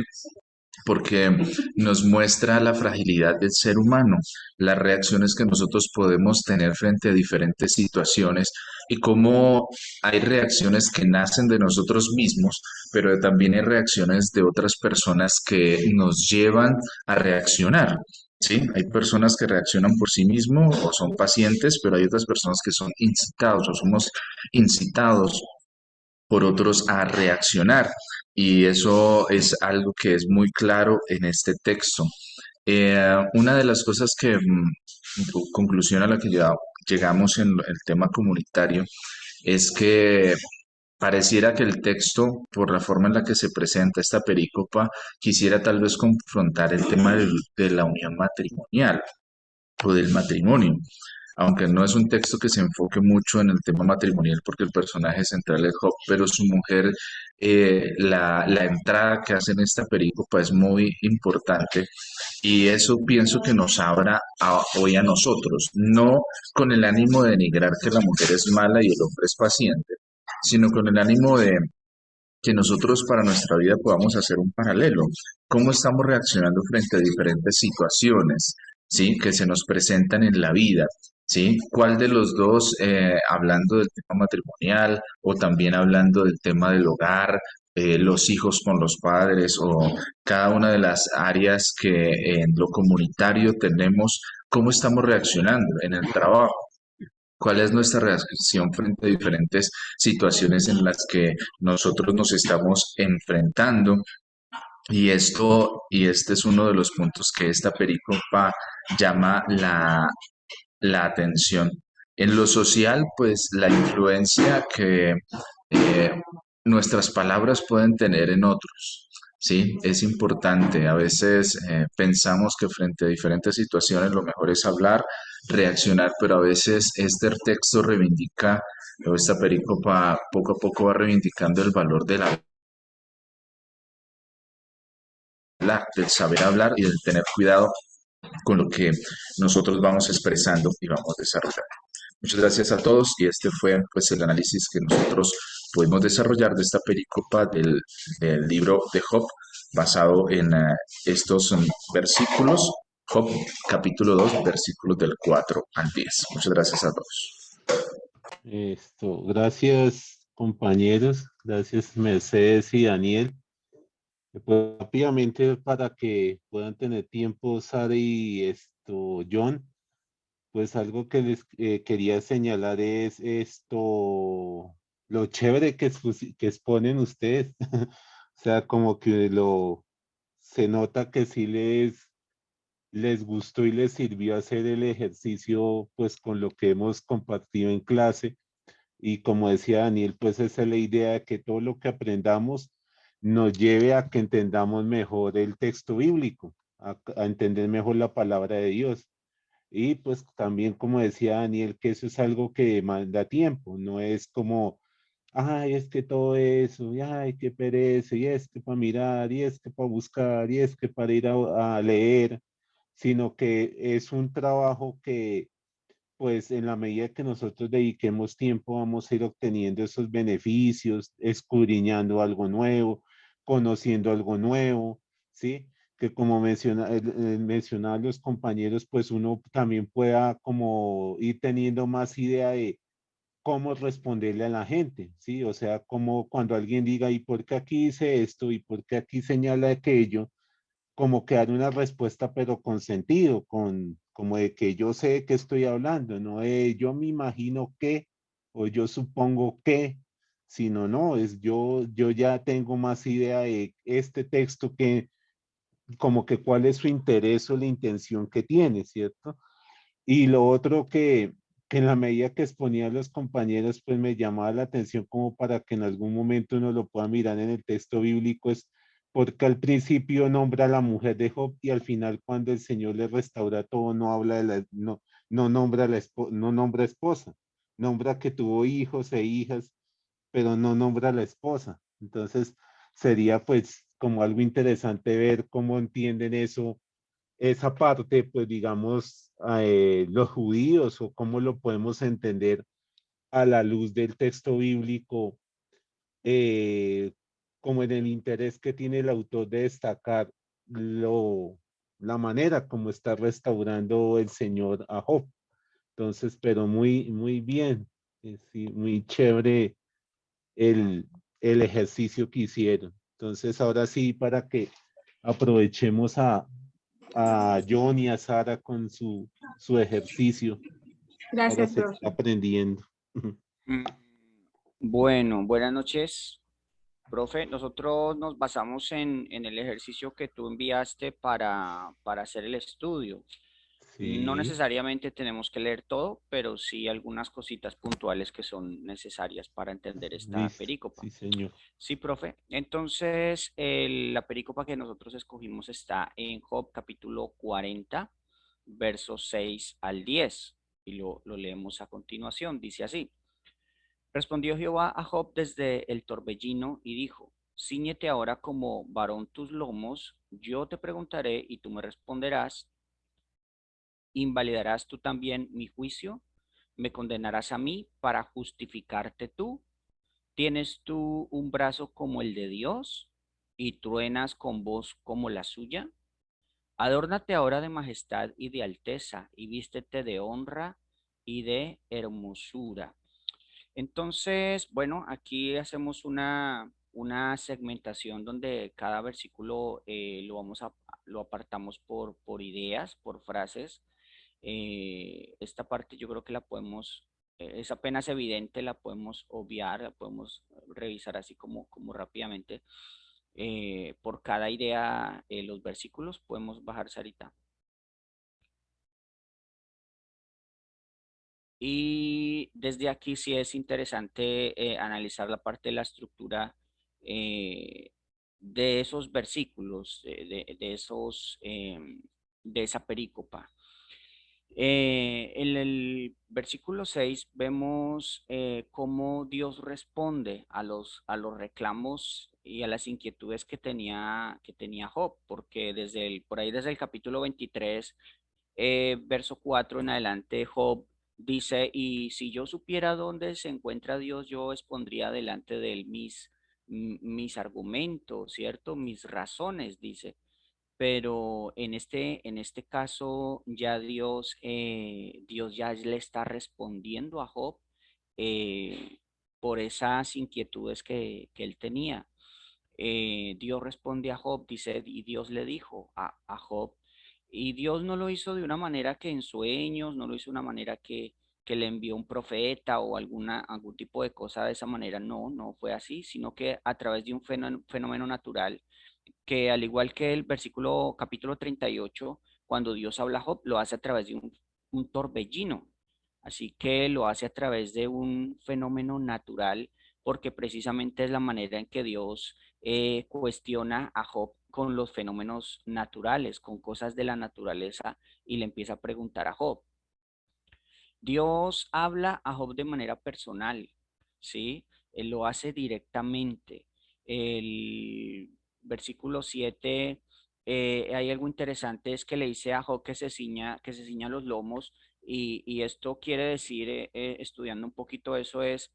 porque nos muestra la fragilidad del ser humano, las reacciones que nosotros podemos tener frente a diferentes situaciones y cómo hay reacciones que nacen de nosotros mismos, pero también hay reacciones de otras personas que nos llevan a reaccionar. Sí, hay personas que reaccionan por sí mismos o son pacientes, pero hay otras personas que son incitados o somos incitados por otros a reaccionar. Y eso es algo que es muy claro en este texto. Una de las cosas conclusión a la que llegamos en el tema comunitario, es que pareciera que el texto, por la forma en la que se presenta esta perícopa, quisiera tal vez confrontar el tema de la unión matrimonial o del matrimonio. aunque no es un texto que se enfoque mucho en el tema matrimonial porque el personaje central es Job, pero su mujer, la entrada que hace en esta perícopa es muy importante y eso pienso que nos abra hoy a nosotros, no con el ánimo de denigrar que la mujer es mala y el hombre es paciente, sino con el ánimo de que nosotros para nuestra vida podamos hacer un paralelo. ¿Cómo estamos reaccionando frente a diferentes situaciones, sí, que se nos presentan en la vida? ¿Sí? ¿Cuál de los dos, hablando del tema matrimonial o también hablando del tema del hogar, los hijos con los padres o cada una de las áreas que en lo comunitario tenemos, cómo estamos reaccionando en el trabajo? ¿Cuál es nuestra reacción frente a diferentes situaciones en las que nosotros nos estamos enfrentando? Y este es uno de los puntos que esta pericopa llama la atención. En lo social, pues la influencia que eh, nuestras palabras pueden tener en otros, ¿sí? Es importante. A veces pensamos que frente a diferentes situaciones lo mejor es hablar, reaccionar, pero a veces este texto reivindica, o esta pericopa poco a poco va reivindicando el valor del hablar, del saber hablar y del tener cuidado con lo que nosotros vamos expresando y vamos desarrollando. Muchas gracias a todos y este fue pues el análisis que nosotros pudimos desarrollar de esta pericopa del libro de Job basado en estos versículos, Job capítulo 2 versículos del 4 al 10. Muchas gracias a todos. Gracias compañeros, gracias Mercedes y Daniel. Pues rápidamente para que puedan tener tiempo Sara y John, pues algo que les quería señalar es lo chévere que exponen ustedes. O sea, como que se nota que sí les gustó y les sirvió hacer el ejercicio pues con lo que hemos compartido en clase. Y como decía Daniel, pues esa es la idea de que todo lo que aprendamos nos lleve a que entendamos mejor el texto bíblico, a entender mejor la palabra de Dios. Y pues también, como decía Daniel, que eso es algo que demanda tiempo, no es como, ay, es que todo eso, y ay, qué pereza, y es que para mirar, y es que para buscar, y es que para ir a leer, sino que es un trabajo que pues en la medida que nosotros dediquemos tiempo vamos a ir obteniendo esos beneficios, escudriñando algo nuevo, conociendo algo nuevo, ¿sí? Que como mencionaban los compañeros, pues uno también pueda como ir teniendo más idea de cómo responderle a la gente, ¿sí? O sea, como cuando alguien diga, ¿y por qué aquí dice esto? ¿Y por qué aquí señala aquello? Como que dar una respuesta, pero con sentido, como de que yo sé de qué estoy hablando, no de yo me imagino que o yo supongo que, sino no, es yo ya tengo más idea de este texto que como que cuál es su interés o la intención que tiene, ¿cierto? Y lo otro que en la medida que exponía a los compañeros, pues me llamaba la atención como para que en algún momento uno lo pueda mirar en el texto bíblico, es porque al principio nombra a la mujer de Job y al final cuando el Señor le restaura todo, no habla no nombra no nombra esposa, nombra que tuvo hijos e hijas, pero no nombra a la esposa. Entonces sería pues como algo interesante ver cómo entienden eso esa parte, pues digamos, los judíos o cómo lo podemos entender a la luz del texto bíblico, eh, como en el interés que tiene el autor de destacar la manera como está restaurando el Señor a Job. Entonces, pero muy bien, sí, muy chévere el, el ejercicio que hicieron. Entonces, ahora sí, para que aprovechemos a John y a Sara con su ejercicio para Gracias, seguir profe. aprendiendo. Mm, Bueno, buenas noches, profe. Nosotros nos basamos en el ejercicio que tú enviaste para hacer el estudio. No Sí, necesariamente tenemos que leer todo, pero sí algunas cositas puntuales que son necesarias para entender esta listo. perícopa. Sí, señor. Sí, profe. Entonces, la perícopa que nosotros escogimos está en Job capítulo 40, versos 6 al 10. Y lo leemos a continuación. Dice así. Respondió Jehová a Job desde el torbellino y dijo, Cíñete ahora como varón tus lomos, yo te preguntaré y tú me responderás. ¿Invalidarás tú también mi juicio? ¿Me condenarás a mí para justificarte tú? ¿Tienes tú un brazo como el de Dios y truenas con voz como la suya? Adórnate ahora de majestad y de alteza y vístete de honra y de hermosura. Entonces, bueno, aquí hacemos una segmentación donde cada versículo lo apartamos por ideas, por frases. Esta parte yo creo que la podemos, es apenas evidente, la podemos obviar, la podemos revisar así como rápidamente. Por cada idea, los versículos podemos bajar Sarita. Y desde aquí sí es interesante analizar la parte de la estructura eh, de esos versículos, de esa perícopa. En el versículo 6 vemos cómo Dios responde a los reclamos y a las inquietudes que tenía Job, porque por ahí desde el capítulo 23 verso 4 en adelante, Job dice, y si yo supiera dónde se encuentra Dios, yo expondría delante de él mis argumentos, ¿cierto? Mis razones, dice. Pero en este caso ya Dios ya le está respondiendo a Job eh, por esas inquietudes que él tenía. Dios responde a Job, dice, y Dios le dijo a Job, y Dios no lo hizo de una manera que en sueños, no lo hizo de una manera que le envió un profeta o algún tipo de cosa de esa manera, no, no fue así, sino que a través de un fenómeno natural, que al igual que el versículo capítulo 38, cuando Dios habla a Job, lo hace a través de un torbellino. Así que lo hace a través de un fenómeno natural, porque precisamente es la manera en que Dios cuestiona a Job con los fenómenos naturales, con cosas de la naturaleza, y le empieza a preguntar a Job. Dios habla a Job de manera personal, ¿sí? Él lo hace directamente. El versículo 7, hay algo interesante, es que le dice a Job que se ciña los lomos, y esto quiere decir, estudiando un poquito eso, es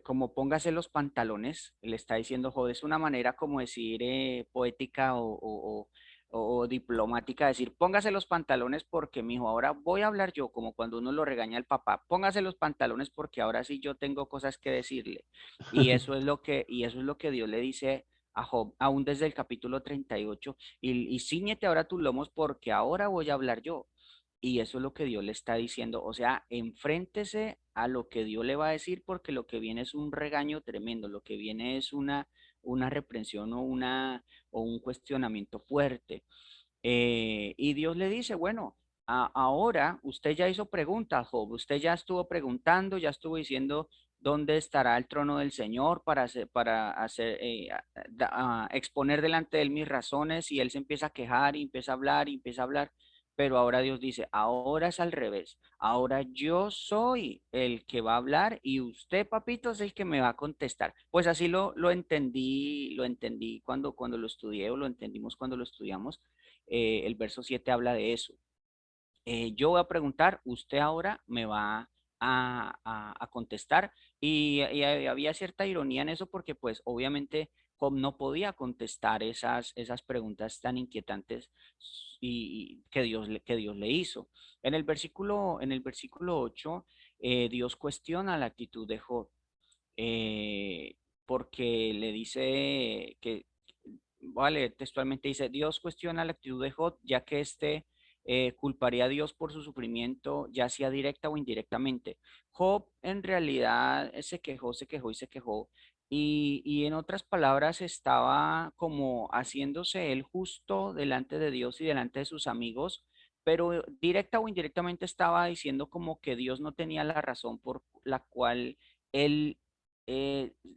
como póngase los pantalones, le está diciendo Job, es una manera como decir poética o diplomática, decir, póngase los pantalones porque, mijo, ahora voy a hablar yo, como cuando uno lo regaña al papá, póngase los pantalones porque ahora sí yo tengo cosas que decirle. Y eso es lo que Dios le dice a Job, aún desde el capítulo 38, y cíñete ahora tus lomos porque ahora voy a hablar yo. Y eso es lo que Dios le está diciendo, o sea, enfréntese a lo que Dios le va a decir porque lo que viene es un regaño tremendo, lo que viene es una reprensión o un cuestionamiento fuerte. Y Dios le dice, bueno, ahora usted ya hizo preguntas, Job, usted ya estuvo preguntando, ya estuvo diciendo dónde estará el trono del Señor exponer delante de él mis razones, y él se empieza a quejar y empieza a hablar y empieza a hablar. Pero ahora Dios dice, ahora es al revés. Ahora yo soy el que va a hablar y usted, papito, es el que me va a contestar. Pues así lo entendí cuando lo estudié, o lo entendimos cuando lo estudiamos. El verso 7 habla de eso. Yo voy a preguntar, usted ahora me va a contestar. Y había cierta ironía en eso porque pues obviamente Job no podía contestar esas preguntas tan inquietantes y que Dios le hizo. En el versículo 8, Dios cuestiona la actitud de Job, eh, porque le dice vale, textualmente dice, Dios cuestiona la actitud de Job, ya que éste culparía a Dios por su sufrimiento, ya sea directa o indirectamente. Job en realidad se quejó y se quejó. Y en otras palabras estaba como haciéndose el justo delante de Dios y delante de sus amigos, pero directa o indirectamente estaba diciendo como que Dios no tenía la razón por la cual él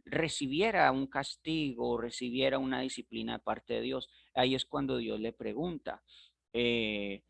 recibiera un castigo, recibiera una disciplina de parte de Dios. Ahí es cuando Dios le pregunta. eh,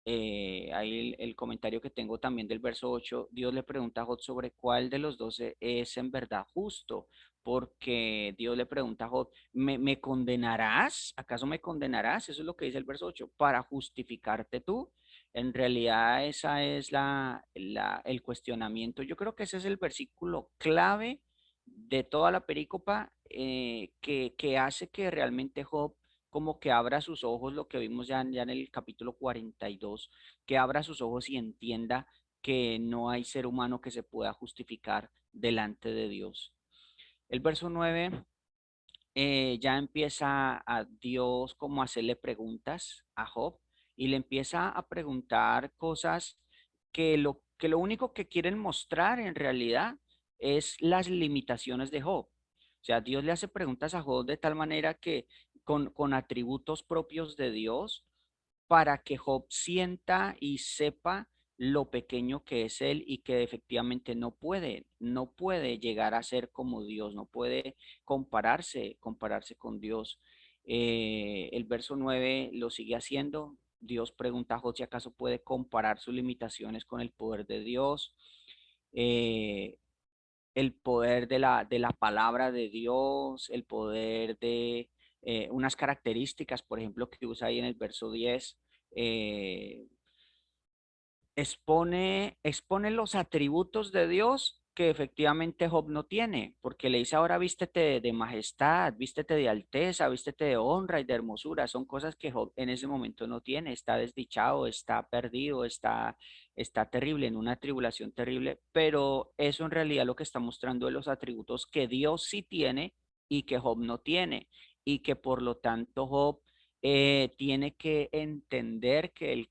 ahí el comentario que tengo también del verso 8, Dios le pregunta a Job sobre cuál de los 12 es en verdad justo, porque Dios le pregunta a Job, ¿me condenarás? ¿Acaso me condenarás? Eso es lo que dice el verso 8, para justificarte tú. En realidad esa es el cuestionamiento. Yo creo que ese es el versículo clave de toda la perícopa que hace que realmente Job como que abra sus ojos, lo que vimos ya en el capítulo 42, que abra sus ojos y entienda que no hay ser humano que se pueda justificar delante de Dios. El verso 9 ya empieza a Dios como a hacerle preguntas a Job y le empieza a preguntar cosas que lo único que quieren mostrar en realidad es las limitaciones de Job. O sea, Dios le hace preguntas a Job de tal manera que con atributos propios de Dios para que Job sienta y sepa lo pequeño que es él y que efectivamente no puede llegar a ser como Dios, no puede compararse con Dios. El verso 9 lo sigue haciendo. Dios pregunta a Job si acaso puede comparar sus limitaciones con el poder de Dios. Eh, el poder de la palabra de Dios, el poder de unas características, por ejemplo, que usa ahí en el verso 10, eh, expone los atributos de Dios que efectivamente Job no tiene, porque le dice ahora vístete de majestad, vístete de alteza, vístete de honra y de hermosura, son cosas que Job en ese momento no tiene, está desdichado, está perdido, está terrible, en una tribulación terrible, pero eso en realidad lo que está mostrando es los atributos que Dios sí tiene y que Job no tiene, y que por lo tanto Job tiene que entender que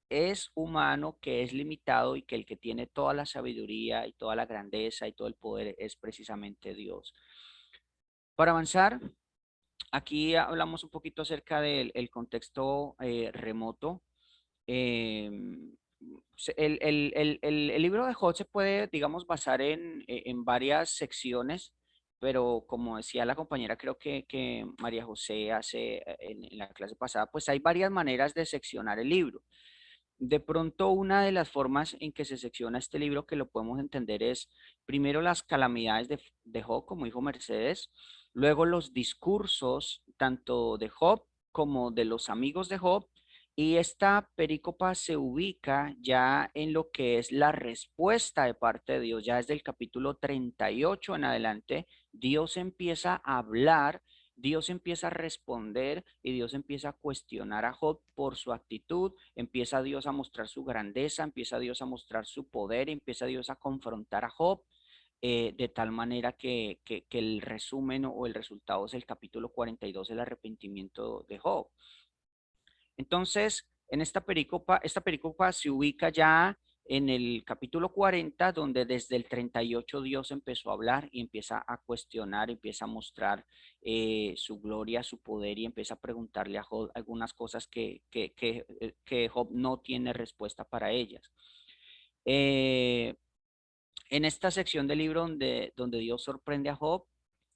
es humano, que es limitado y que el que tiene toda la sabiduría y toda la grandeza y todo el poder es precisamente Dios. Para avanzar, aquí hablamos un poquito acerca del el contexto remoto. Em, el libro de Job se puede, digamos, basar en varias secciones, pero como decía la compañera, creo que María José hace en la clase pasada, pues hay varias maneras de seccionar el libro. De pronto, una de las formas en que se secciona este libro que lo podemos entender es primero las calamidades de Job, como dijo Mercedes, luego los discursos tanto de Job como de los amigos de Job, y esta perícopa se ubica ya en lo que es la respuesta de parte de Dios, ya desde el capítulo 38 en adelante, Dios empieza a hablar. Dios empieza a responder y Dios empieza a cuestionar a Job por su actitud, empieza Dios a mostrar su grandeza, empieza Dios a mostrar su poder, empieza Dios a confrontar a Job, de tal manera que el resumen o el resultado es el capítulo 42, el arrepentimiento de Job. Entonces, en esta perícopa se ubica ya en el capítulo 40, donde desde el 38 Dios empezó a hablar y empieza a cuestionar, empieza a mostrar su gloria, su poder y empieza a preguntarle a Job algunas cosas que Job no tiene respuesta para ellas. Eh, en esta sección del libro donde Dios sorprende a Job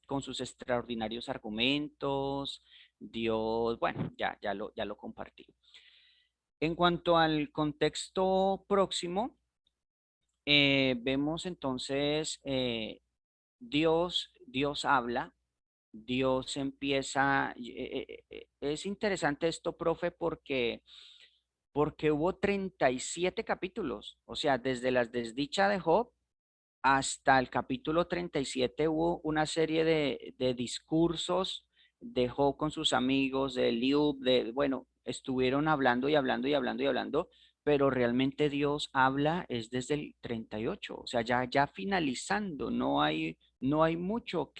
con sus extraordinarios argumentos, Dios, bueno, ya lo compartí. En cuanto al contexto próximo, vemos entonces Dios habla, Dios empieza, es interesante esto, profe, porque hubo 37 capítulos, o sea, desde las desdichas de Job hasta el capítulo 37 hubo una serie de discursos de Job con sus amigos, de Eliud, bueno, estuvieron hablando y hablando y hablando y hablando, pero realmente Dios habla es desde el 38, o sea, ya finalizando, no hay mucho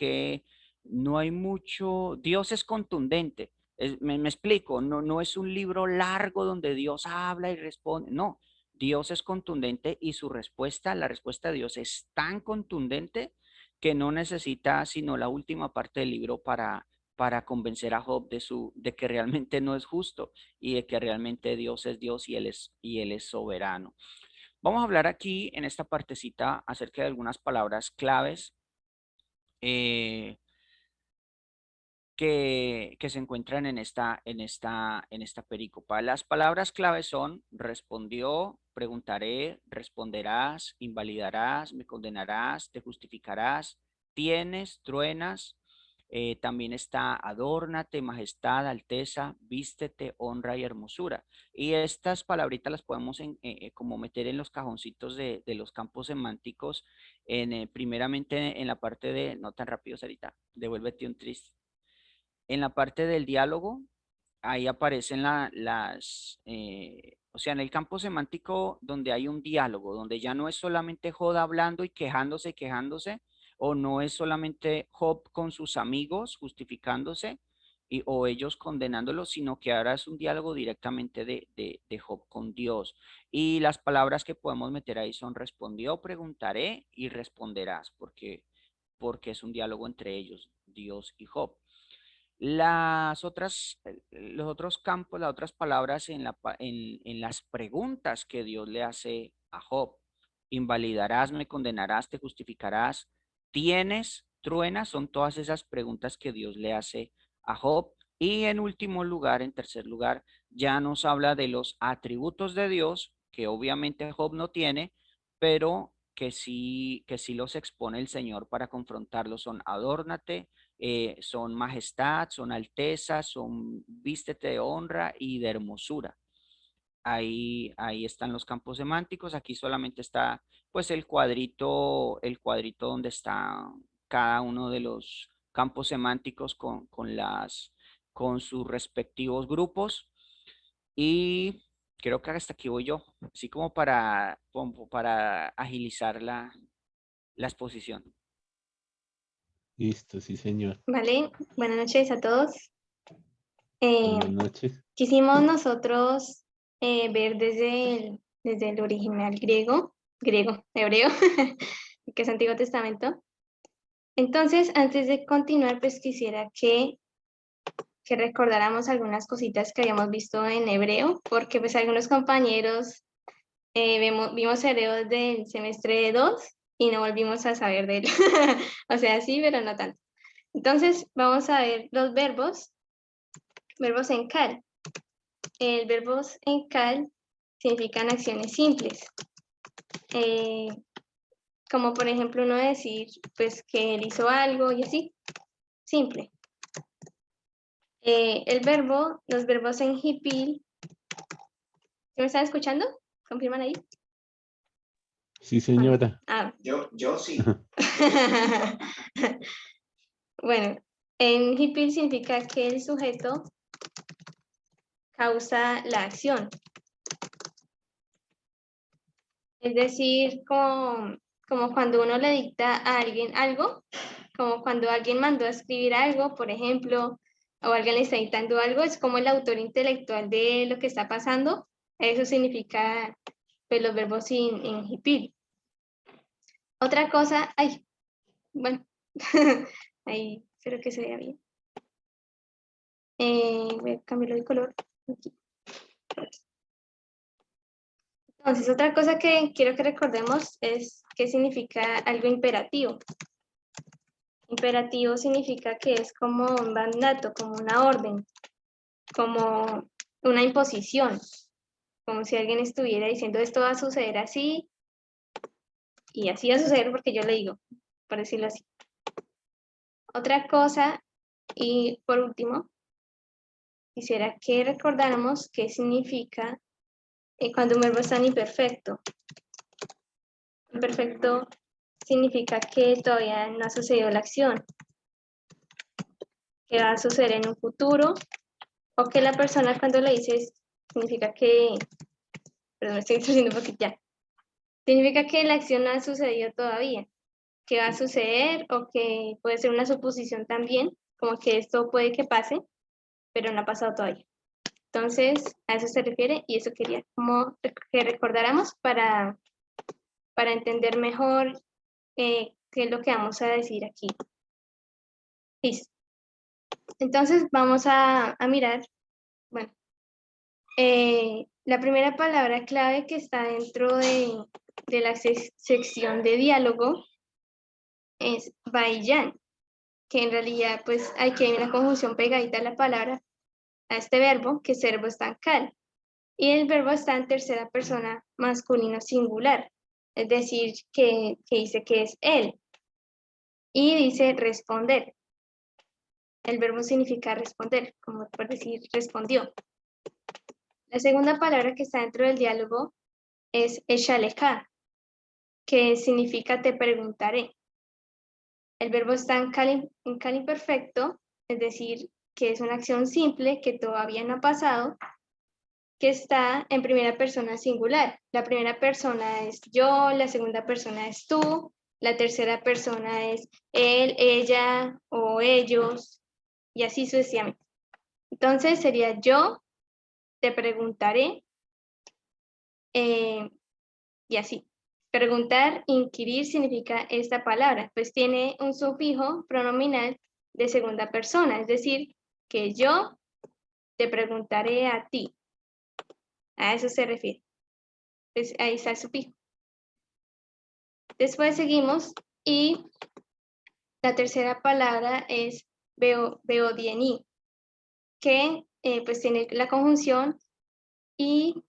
no hay mucho, Dios es contundente. Me explico, no es un libro largo donde Dios habla y responde, no, Dios es contundente y su respuesta, la respuesta de Dios es tan contundente que no necesita sino la última parte del libro para convencer a Job de que realmente no es justo y de que realmente Dios es Dios y él es soberano. Vamos a hablar aquí en esta partecita acerca de algunas palabras claves. Eh, que se encuentran en esta perícopa. Las palabras clave son respondió, preguntaré, responderás, invalidarás, me condenarás, te justificarás, tienes, truenas. También está adórnate, majestad, alteza, vístete, honra y hermosura. Y estas palabritas las podemos como meter en los cajoncitos de los campos semánticos, primeramente en la parte de, no tan rápido, Sarita, devuélvete un triste. En la parte del diálogo, ahí aparecen o sea, en el campo semántico donde hay un diálogo, donde ya no es solamente Job hablando y quejándose, o no es solamente Job con sus amigos justificándose, o ellos condenándolo, sino que ahora es un diálogo directamente de Job con Dios. Y las palabras que podemos meter ahí son respondió, preguntaré y responderás, porque es un diálogo entre ellos, Dios y Job. Los otros campos, las otras palabras en las preguntas que Dios le hace a Job. Invalidarás, me condenarás, te justificarás, tienes, truenas, son todas esas preguntas que Dios le hace a Job. Y en último lugar, en tercer lugar, ya nos habla de los atributos de Dios, que obviamente Job no tiene, pero que sí los expone el Señor para confrontarlos. Son adórnate, son majestad, son alteza, son vístete de honra y de hermosura. Ahí están los campos semánticos. Aquí solamente está pues el cuadrito donde está cada uno de los campos semánticos con sus respectivos grupos. Y creo que hasta aquí voy yo, así como para agilizar la exposición. Listo, sí, señor. Vale, buenas noches a todos. Buenas noches. Quisimos nosotros ver desde el original hebreo, que es Antiguo Testamento. Entonces, antes de continuar, pues quisiera que recordáramos algunas cositas que habíamos visto en hebreo, porque pues algunos compañeros vimos hebreo desde el semestre 2 y no volvimos a saber de él. O sea, sí, pero no tanto. Entonces, vamos a ver los verbos en cal. El verbos en cal significan acciones simples. Como por ejemplo uno decir pues que él hizo algo y así, simple. Los verbos en hipil, ¿me están escuchando? ¿Confirman ahí? Sí, señora. Yo sí. Bueno, en hipil significa que el sujeto causa la acción. Es decir, como cuando uno le dicta a alguien algo, como cuando alguien mandó a escribir algo, por ejemplo, o alguien le está dictando algo, es como el autor intelectual de lo que está pasando. Eso significa pues, los verbos en hipil. Otra cosa, bueno, ahí espero que se vea bien. Voy a cambiarlo de color. Aquí. Entonces, otra cosa que quiero que recordemos es qué significa algo imperativo. Imperativo significa que es como un mandato, como una orden, como una imposición, como si alguien estuviera diciendo esto va a suceder así, y así va a suceder porque yo le digo, por decirlo así. Otra cosa, y por último, quisiera que recordáramos qué significa cuando un verbo está en imperfecto. Imperfecto significa que todavía no ha sucedido la acción, que va a suceder en un futuro, o que la persona cuando le dice significa que, perdón, me estoy introduciendo un poquito ya, significa que la acción no ha sucedido todavía, que va a suceder, o que puede ser una suposición también, como que esto puede que pase, pero no ha pasado todavía. Entonces, a eso se refiere, y eso quería como que recordáramos para entender mejor qué es lo que vamos a decir aquí. Listo. Entonces, vamos a mirar, bueno, la primera palabra clave que está dentro de la sección de diálogo es vaiyán, que en realidad pues aquí hay una conjunción pegadita a la palabra, a este verbo, que ese verbo está en cal. Y el verbo está en tercera persona masculino singular, es decir, que dice que es él. Y dice responder. El verbo significa responder, como por decir respondió. La segunda palabra que está dentro del diálogo es eshaleja, que significa te preguntaré. El verbo está en cal imperfecto, es decir, que es una acción simple que todavía no ha pasado, que está en primera persona singular. La primera persona es yo, la segunda persona es tú, la tercera persona es él, ella o ellos, y así sucesivamente. Entonces sería yo, te preguntaré, y así. Preguntar, inquirir significa esta palabra, pues tiene un sufijo pronominal de segunda persona, es decir, que yo te preguntaré a ti. A eso se refiere. Pues ahí está el sufijo. Después seguimos y la tercera palabra es beodiení, que pues tiene la conjunción y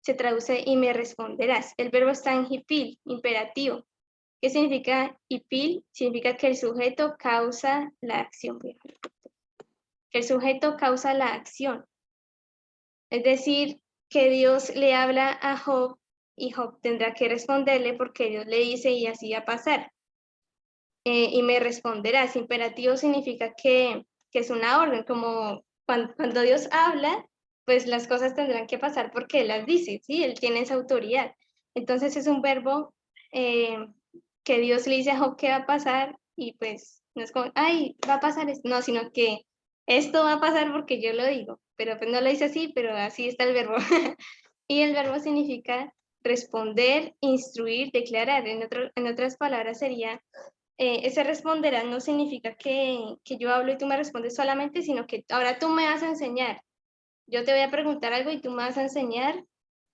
se traduce y me responderás. El verbo está en hipil, imperativo. ¿Qué significa hipil? Significa que el sujeto causa la acción. Que el sujeto causa la acción. Es decir, que Dios le habla a Job y Job tendrá que responderle porque Dios le dice y así va a pasar. Y me responderás. Imperativo significa que es una orden, como cuando Dios habla, pues las cosas tendrán que pasar porque Él las dice, ¿sí? Él tiene esa autoridad. Entonces es un verbo que Dios le dice a Job que va a pasar y pues no es como, ay, va a pasar esto, no, sino que esto va a pasar porque yo lo digo, pero pues no lo dice así, pero así está el verbo. Y el verbo significa responder, instruir, declarar. En otras palabras sería, ese responderá no significa que yo hablo y tú me respondes solamente, sino que ahora tú me vas a enseñar. Yo te voy a preguntar algo y tú me vas a enseñar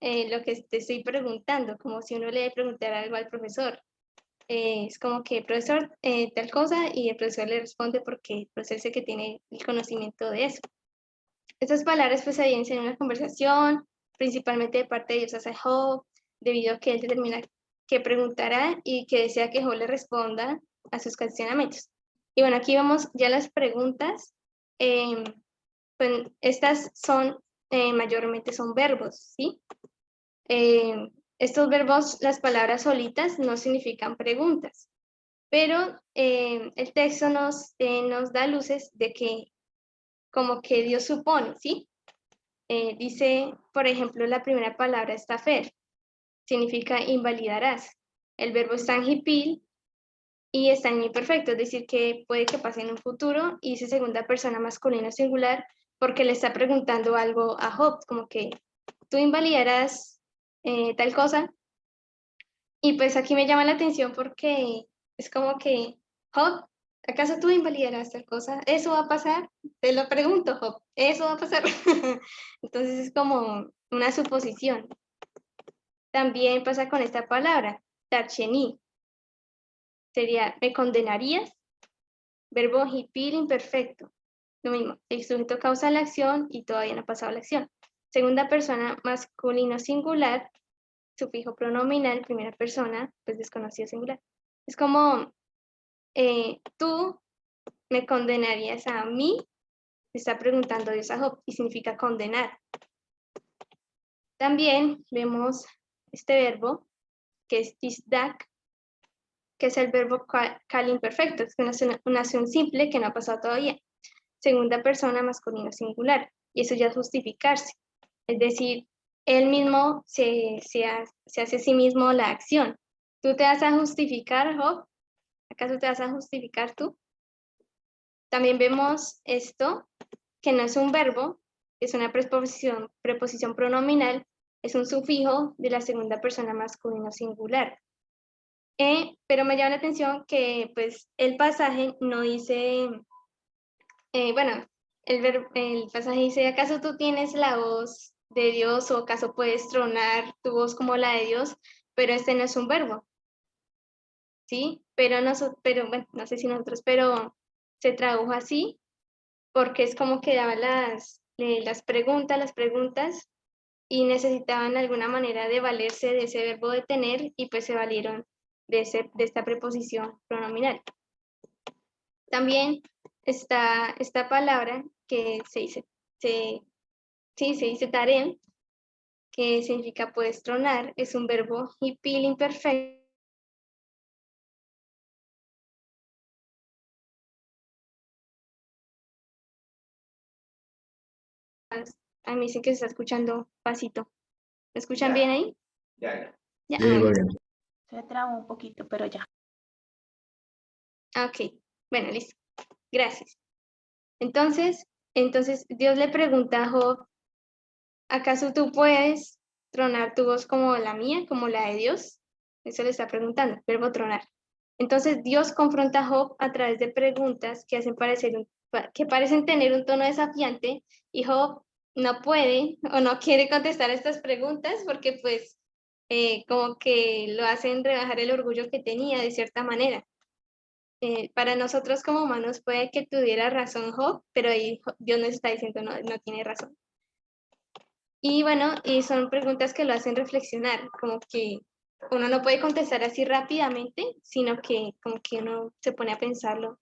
lo que te estoy preguntando, como si uno le preguntara algo al profesor. Es como que, profesor, tal cosa, y el profesor le responde porque el profesor es el que tiene el conocimiento de eso. Estas palabras pues se evidencian en una conversación, principalmente de parte de Dios hacia Job, debido a que él determina qué preguntará y que desea que Job le responda a sus cuestionamientos. Y bueno, aquí vemos ya las preguntas. Pues estas son, mayormente son verbos, ¿sí? Estos verbos, las palabras solitas no significan preguntas, pero el texto nos da luces de que como que Dios supone, ¿sí? Dice, por ejemplo, la primera palabra estafer, significa invalidarás. El verbo está en hipil y está en imperfecto, es decir, que puede que pase en un futuro y dice segunda persona masculina singular porque le está preguntando algo a Job, como que tú invalidarás tal cosa. Y pues aquí me llama la atención porque es como que, Job, ¿acaso tú invalidarás tal cosa? ¿Eso va a pasar? Te lo pregunto, Job, ¿eso va a pasar? Entonces es como una suposición. También pasa con esta palabra, tarchení. Sería, ¿me condenarías? Verbo hipil imperfecto. Lo mismo, el sujeto causa la acción y todavía no ha pasado la acción. Segunda persona masculino singular, sufijo pronominal, primera persona, pues desconocido singular. Es como, tú me condenarías a mí, está preguntando Dios a Job, y significa condenar. También vemos este verbo, que es tisdak, que es el verbo cal imperfecto, es una acción simple que no ha pasado todavía. Segunda persona masculino singular, y eso ya es justificarse. Es decir, él mismo se hace a sí mismo la acción. ¿Tú te vas a justificar, Job? ¿Acaso te vas a justificar tú? También vemos esto, que no es un verbo, es una preposición pronominal, es un sufijo de la segunda persona masculino singular. Pero me llama la atención que pues el pasaje no dice, bueno, el pasaje dice, ¿acaso tú tienes la voz de Dios o acaso puedes tronar tu voz como la de Dios? Pero este no es un verbo, ¿sí? Pero bueno, no sé si nosotros, pero se tradujo así porque es como que daba las preguntas y necesitaban alguna manera de valerse de ese verbo de tener y pues se valieron de esta preposición pronominal. También está esta palabra que se dice tarem, que significa pues tronar, es un verbo hipil imperfecto. A mí sí que se está escuchando pasito. ¿Me escuchan bien ahí? Ya. Sí, va bien. Se trabó un poquito, pero ya. Ok, bueno, listo. Gracias. Entonces Dios le pregunta a Job, ¿acaso tú puedes tronar tu voz como la mía, como la de Dios? Eso le está preguntando, verbo tronar. Entonces Dios confronta a Job a través de preguntas que que parecen tener un tono desafiante y Job no puede o no quiere contestar estas preguntas porque pues como que lo hacen rebajar el orgullo que tenía de cierta manera. Para nosotros como humanos puede que tuviera razón Job, pero ahí Dios nos está diciendo no tiene razón. Y bueno, y son preguntas que lo hacen reflexionar, como que uno no puede contestar así rápidamente, sino que como que uno se pone a pensarlo.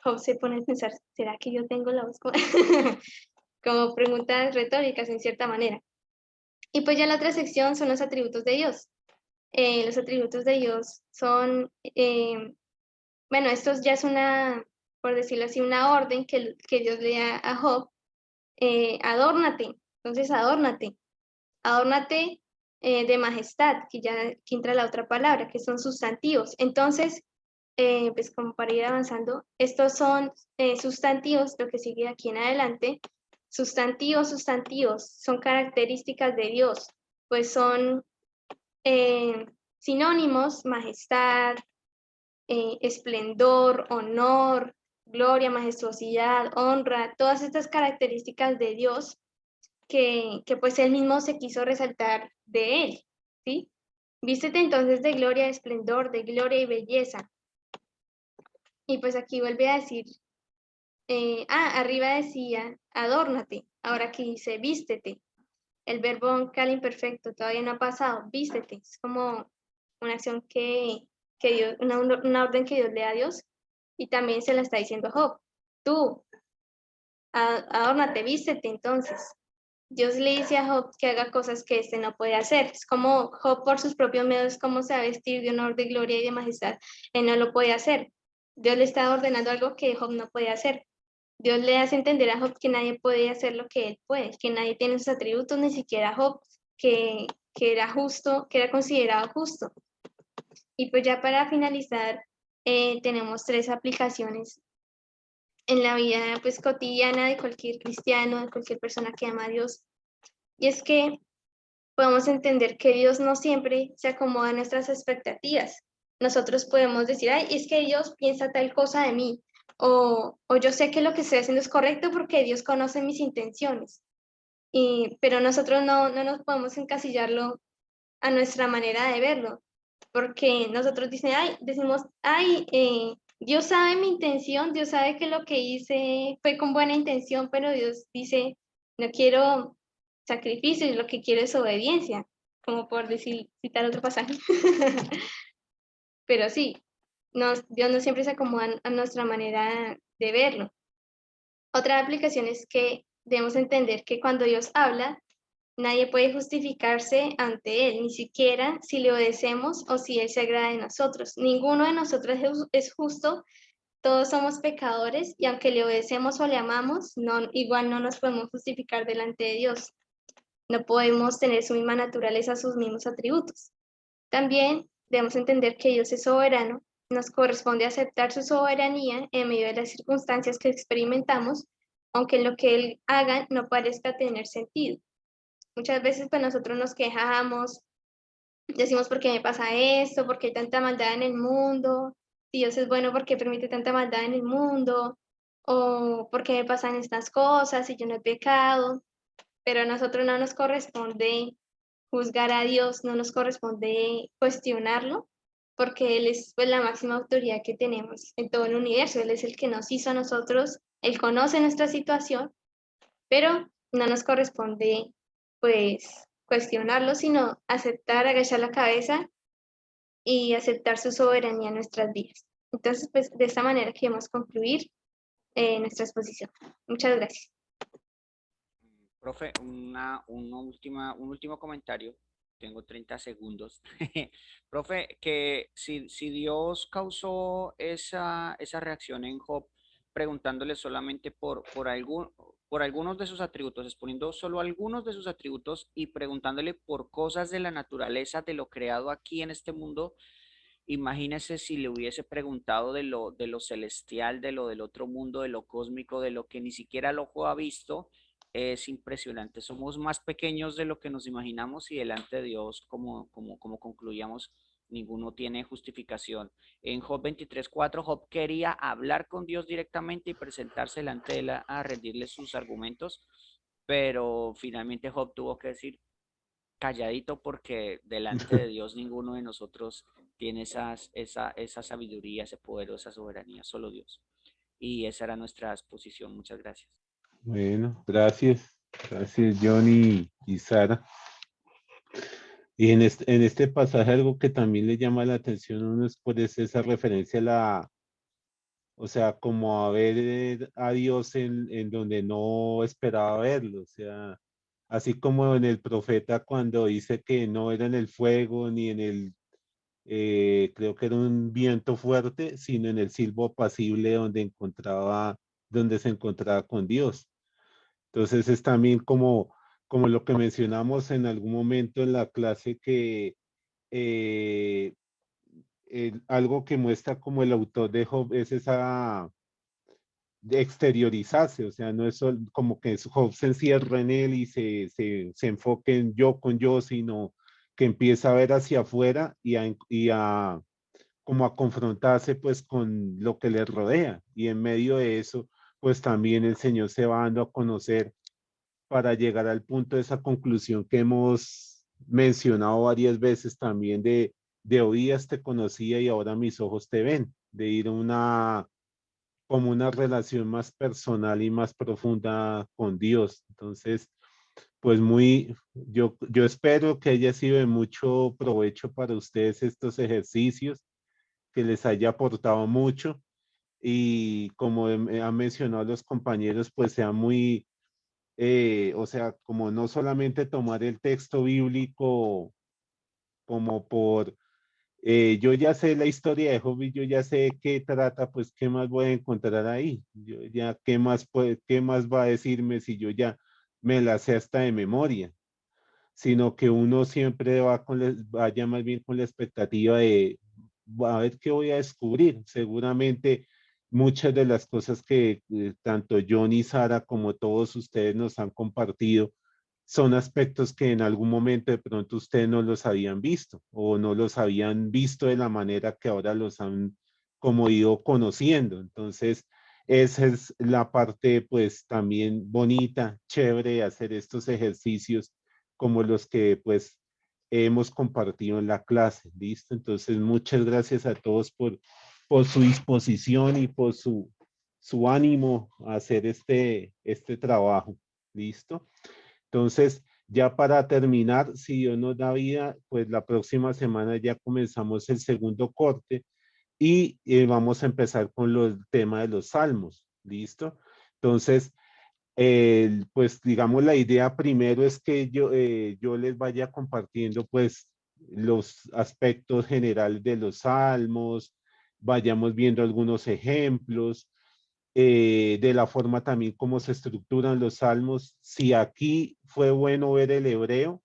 Job se pone a pensar, ¿será que yo tengo la voz? Como preguntas retóricas en cierta manera. Y pues ya la otra sección son los atributos de Dios. Los atributos de Dios son, bueno, estos ya es por decirlo así, una orden que Dios le da a Job. Adórnate, entonces adórnate de majestad, que entra la otra palabra, que son sustantivos. Entonces, pues como para ir avanzando, estos son sustantivos, lo que sigue aquí en adelante. Sustantivos, son características de Dios, pues son sinónimos, majestad, esplendor, honor, gloria, majestuosidad, honra, todas estas características de Dios que pues él mismo se quiso resaltar de él, ¿sí? Vístete entonces de gloria, de esplendor, de gloria y belleza. Y pues aquí vuelve a decir, arriba decía, adórnate, ahora aquí dice, vístete. El verbo cal imperfecto todavía no ha pasado, vístete, es como una acción que Dios, una orden que Dios le da a Dios, y también se la está diciendo a Job, tú, adórnate, vístete entonces. Dios le dice a Job que haga cosas que éste no puede hacer. Es como Job por sus propios medios, cómo se va a vestir de honor, de gloria y de majestad. Él no lo puede hacer. Dios le está ordenando algo que Job no puede hacer. Dios le hace entender a Job que nadie puede hacer lo que él puede, que nadie tiene sus atributos, ni siquiera Job, que era justo, que era considerado justo. Y pues ya para finalizar, tenemos 3 aplicaciones en la vida pues cotidiana de cualquier cristiano, de cualquier persona que ama a Dios. Y es que podemos entender que Dios no siempre se acomoda a nuestras expectativas. Nosotros podemos decir, ay, es que Dios piensa tal cosa de mí, o yo sé que lo que estoy haciendo es correcto porque Dios conoce mis intenciones. Pero nosotros no nos podemos encasillarlo a nuestra manera de verlo, porque nosotros decimos, Dios sabe mi intención, Dios sabe que lo que hice fue con buena intención, pero Dios dice, no quiero sacrificios, lo que quiero es obediencia, como por citar otro pasaje. Pero sí, Dios no siempre se acomoda a nuestra manera de verlo. Otra aplicación es que debemos entender que cuando Dios habla, nadie puede justificarse ante Él, ni siquiera si le obedecemos o si Él se agrada de nosotros. Ninguno de nosotros es justo, todos somos pecadores y aunque le obedecemos o le amamos, igual no nos podemos justificar delante de Dios. No podemos tener su misma naturaleza, sus mismos atributos. También debemos entender que Dios es soberano, nos corresponde aceptar su soberanía en medio de las circunstancias que experimentamos, aunque lo que Él haga no parezca tener sentido. Muchas veces pues nosotros nos quejamos, decimos ¿por qué me pasa esto? ¿Por qué hay tanta maldad en el mundo? Si Dios es bueno, ¿por qué permite tanta maldad en el mundo? ¿O por qué me pasan estas cosas si yo no he pecado? Pero a nosotros no nos corresponde juzgar a Dios, no nos corresponde cuestionarlo, porque Él es pues, la máxima autoridad que tenemos en todo el universo. Él es el que nos hizo a nosotros, Él conoce nuestra situación, pero no nos corresponde pues cuestionarlo, sino aceptar, agachar la cabeza y aceptar su soberanía en nuestras vidas. Entonces, pues de esta manera queremos concluir nuestra exposición. Muchas gracias. Profe, un último comentario. Tengo 30 segundos. Profe, que si Dios causó esa reacción en Job, preguntándole solamente por algunos de sus atributos, exponiendo solo algunos de sus atributos y preguntándole por cosas de la naturaleza, de lo creado aquí en este mundo, imagínese si le hubiese preguntado de lo celestial, de lo del otro mundo, de lo cósmico, de lo que ni siquiera el ojo ha visto. Es impresionante. Somos más pequeños de lo que nos imaginamos y delante de Dios, como concluíamos, ninguno tiene justificación. En Job 23:4, Job quería hablar con Dios directamente y presentarse delante de él a rendirle sus argumentos, pero finalmente Job tuvo que decir, calladito porque delante de Dios ninguno de nosotros tiene esa sabiduría, ese poder o esa soberanía, solo Dios. Y esa era nuestra exposición. Muchas gracias. Bueno, gracias. Gracias, Johnny y Sara. Y en este pasaje algo que también le llama la atención a uno es por esa referencia a la, o sea, como a ver a Dios en donde no esperaba verlo, o sea, así como en el profeta cuando dice que no era en el fuego ni en el, creo que era un viento fuerte, sino en el silbo apacible donde se encontraba con Dios. Entonces es también como lo que mencionamos en algún momento en la clase que eh, algo que muestra como el autor de Job es esa de exteriorizarse, o sea, no es como que Job se encierra en él y se enfoque en yo con yo, sino que empieza a ver hacia afuera y a como a confrontarse pues con lo que le rodea y en medio de eso pues también el Señor se va dando a conocer para llegar al punto de esa conclusión que hemos mencionado varias veces también de oídas te conocía y ahora mis ojos te ven, de ir como una relación más personal y más profunda con Dios. Entonces, pues yo espero que haya sido de mucho provecho para ustedes estos ejercicios, que les haya aportado mucho y como han mencionado los compañeros, pues sea muy o sea, como no solamente tomar el texto bíblico como yo ya sé la historia de Job y yo ya sé qué trata, pues qué más voy a encontrar ahí. Yo ya, qué más va a decirme si yo ya me la sé hasta de memoria, sino que uno siempre vaya más bien con la expectativa de a ver qué voy a descubrir. Seguramente muchas de las cosas que tanto John y Sara como todos ustedes nos han compartido son aspectos que en algún momento de pronto ustedes no los habían visto o no los habían visto de la manera que ahora los han como ido conociendo. Entonces, esa es la parte pues también bonita, chévere de hacer estos ejercicios como los que pues hemos compartido en la clase, ¿listo? Entonces, muchas gracias a todos por su disposición y por su ánimo a hacer este trabajo, ¿listo? Entonces, ya para terminar, si Dios nos da vida, pues la próxima semana ya comenzamos el segundo corte y vamos a empezar con el tema de los salmos, ¿listo? Entonces, pues digamos la idea primero es que yo les vaya compartiendo pues los aspectos generales de los salmos, vayamos viendo algunos ejemplos, de la forma también como se estructuran los salmos. Si aquí fue bueno ver el hebreo,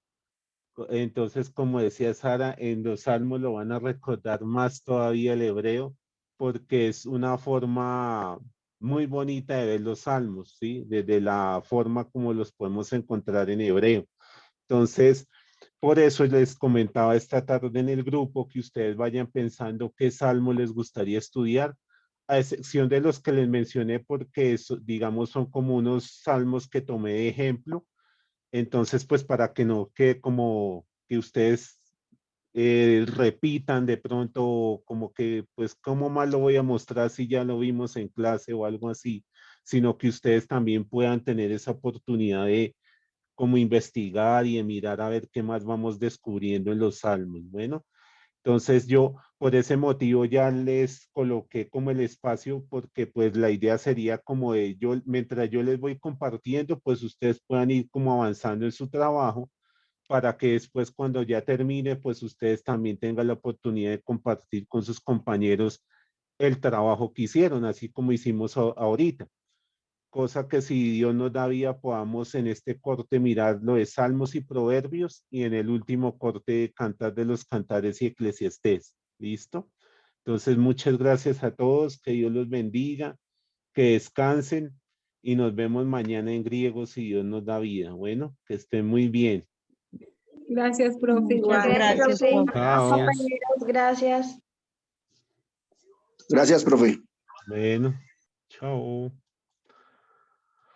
entonces como decía Sara, en los salmos lo van a recordar más todavía el hebreo, porque es una forma muy bonita de ver los salmos, ¿sí? Desde la forma como los podemos encontrar en hebreo. Entonces, por eso les comentaba esta tarde en el grupo que ustedes vayan pensando qué salmo les gustaría estudiar, a excepción de los que les mencioné, porque digamos son como unos salmos que tomé de ejemplo. Entonces, pues para que no quede como que ustedes repitan de pronto, como que, pues, ¿cómo más lo voy a mostrar si ya lo vimos en clase o algo así? Sino que ustedes también puedan tener esa oportunidad de como investigar y de mirar a ver qué más vamos descubriendo en los salmos. Bueno, entonces yo por ese motivo ya les coloqué como el espacio porque pues la idea sería como de yo, mientras yo les voy compartiendo, pues ustedes puedan ir como avanzando en su trabajo para que después cuando ya termine, pues ustedes también tengan la oportunidad de compartir con sus compañeros el trabajo que hicieron, así como hicimos ahorita. Cosa que si Dios nos da vida, podamos en este corte mirar lo de Salmos y Proverbios y en el último corte Cantar de los Cantares y Eclesiastés. ¿Listo? Entonces, muchas gracias a todos, que Dios los bendiga, que descansen y nos vemos mañana en griego si Dios nos da vida. Bueno, que estén muy bien. Gracias, profe. Muchas Igual. gracias, profe. profe. Chao. Compañeros, gracias. Gracias, profe. Bueno, chao.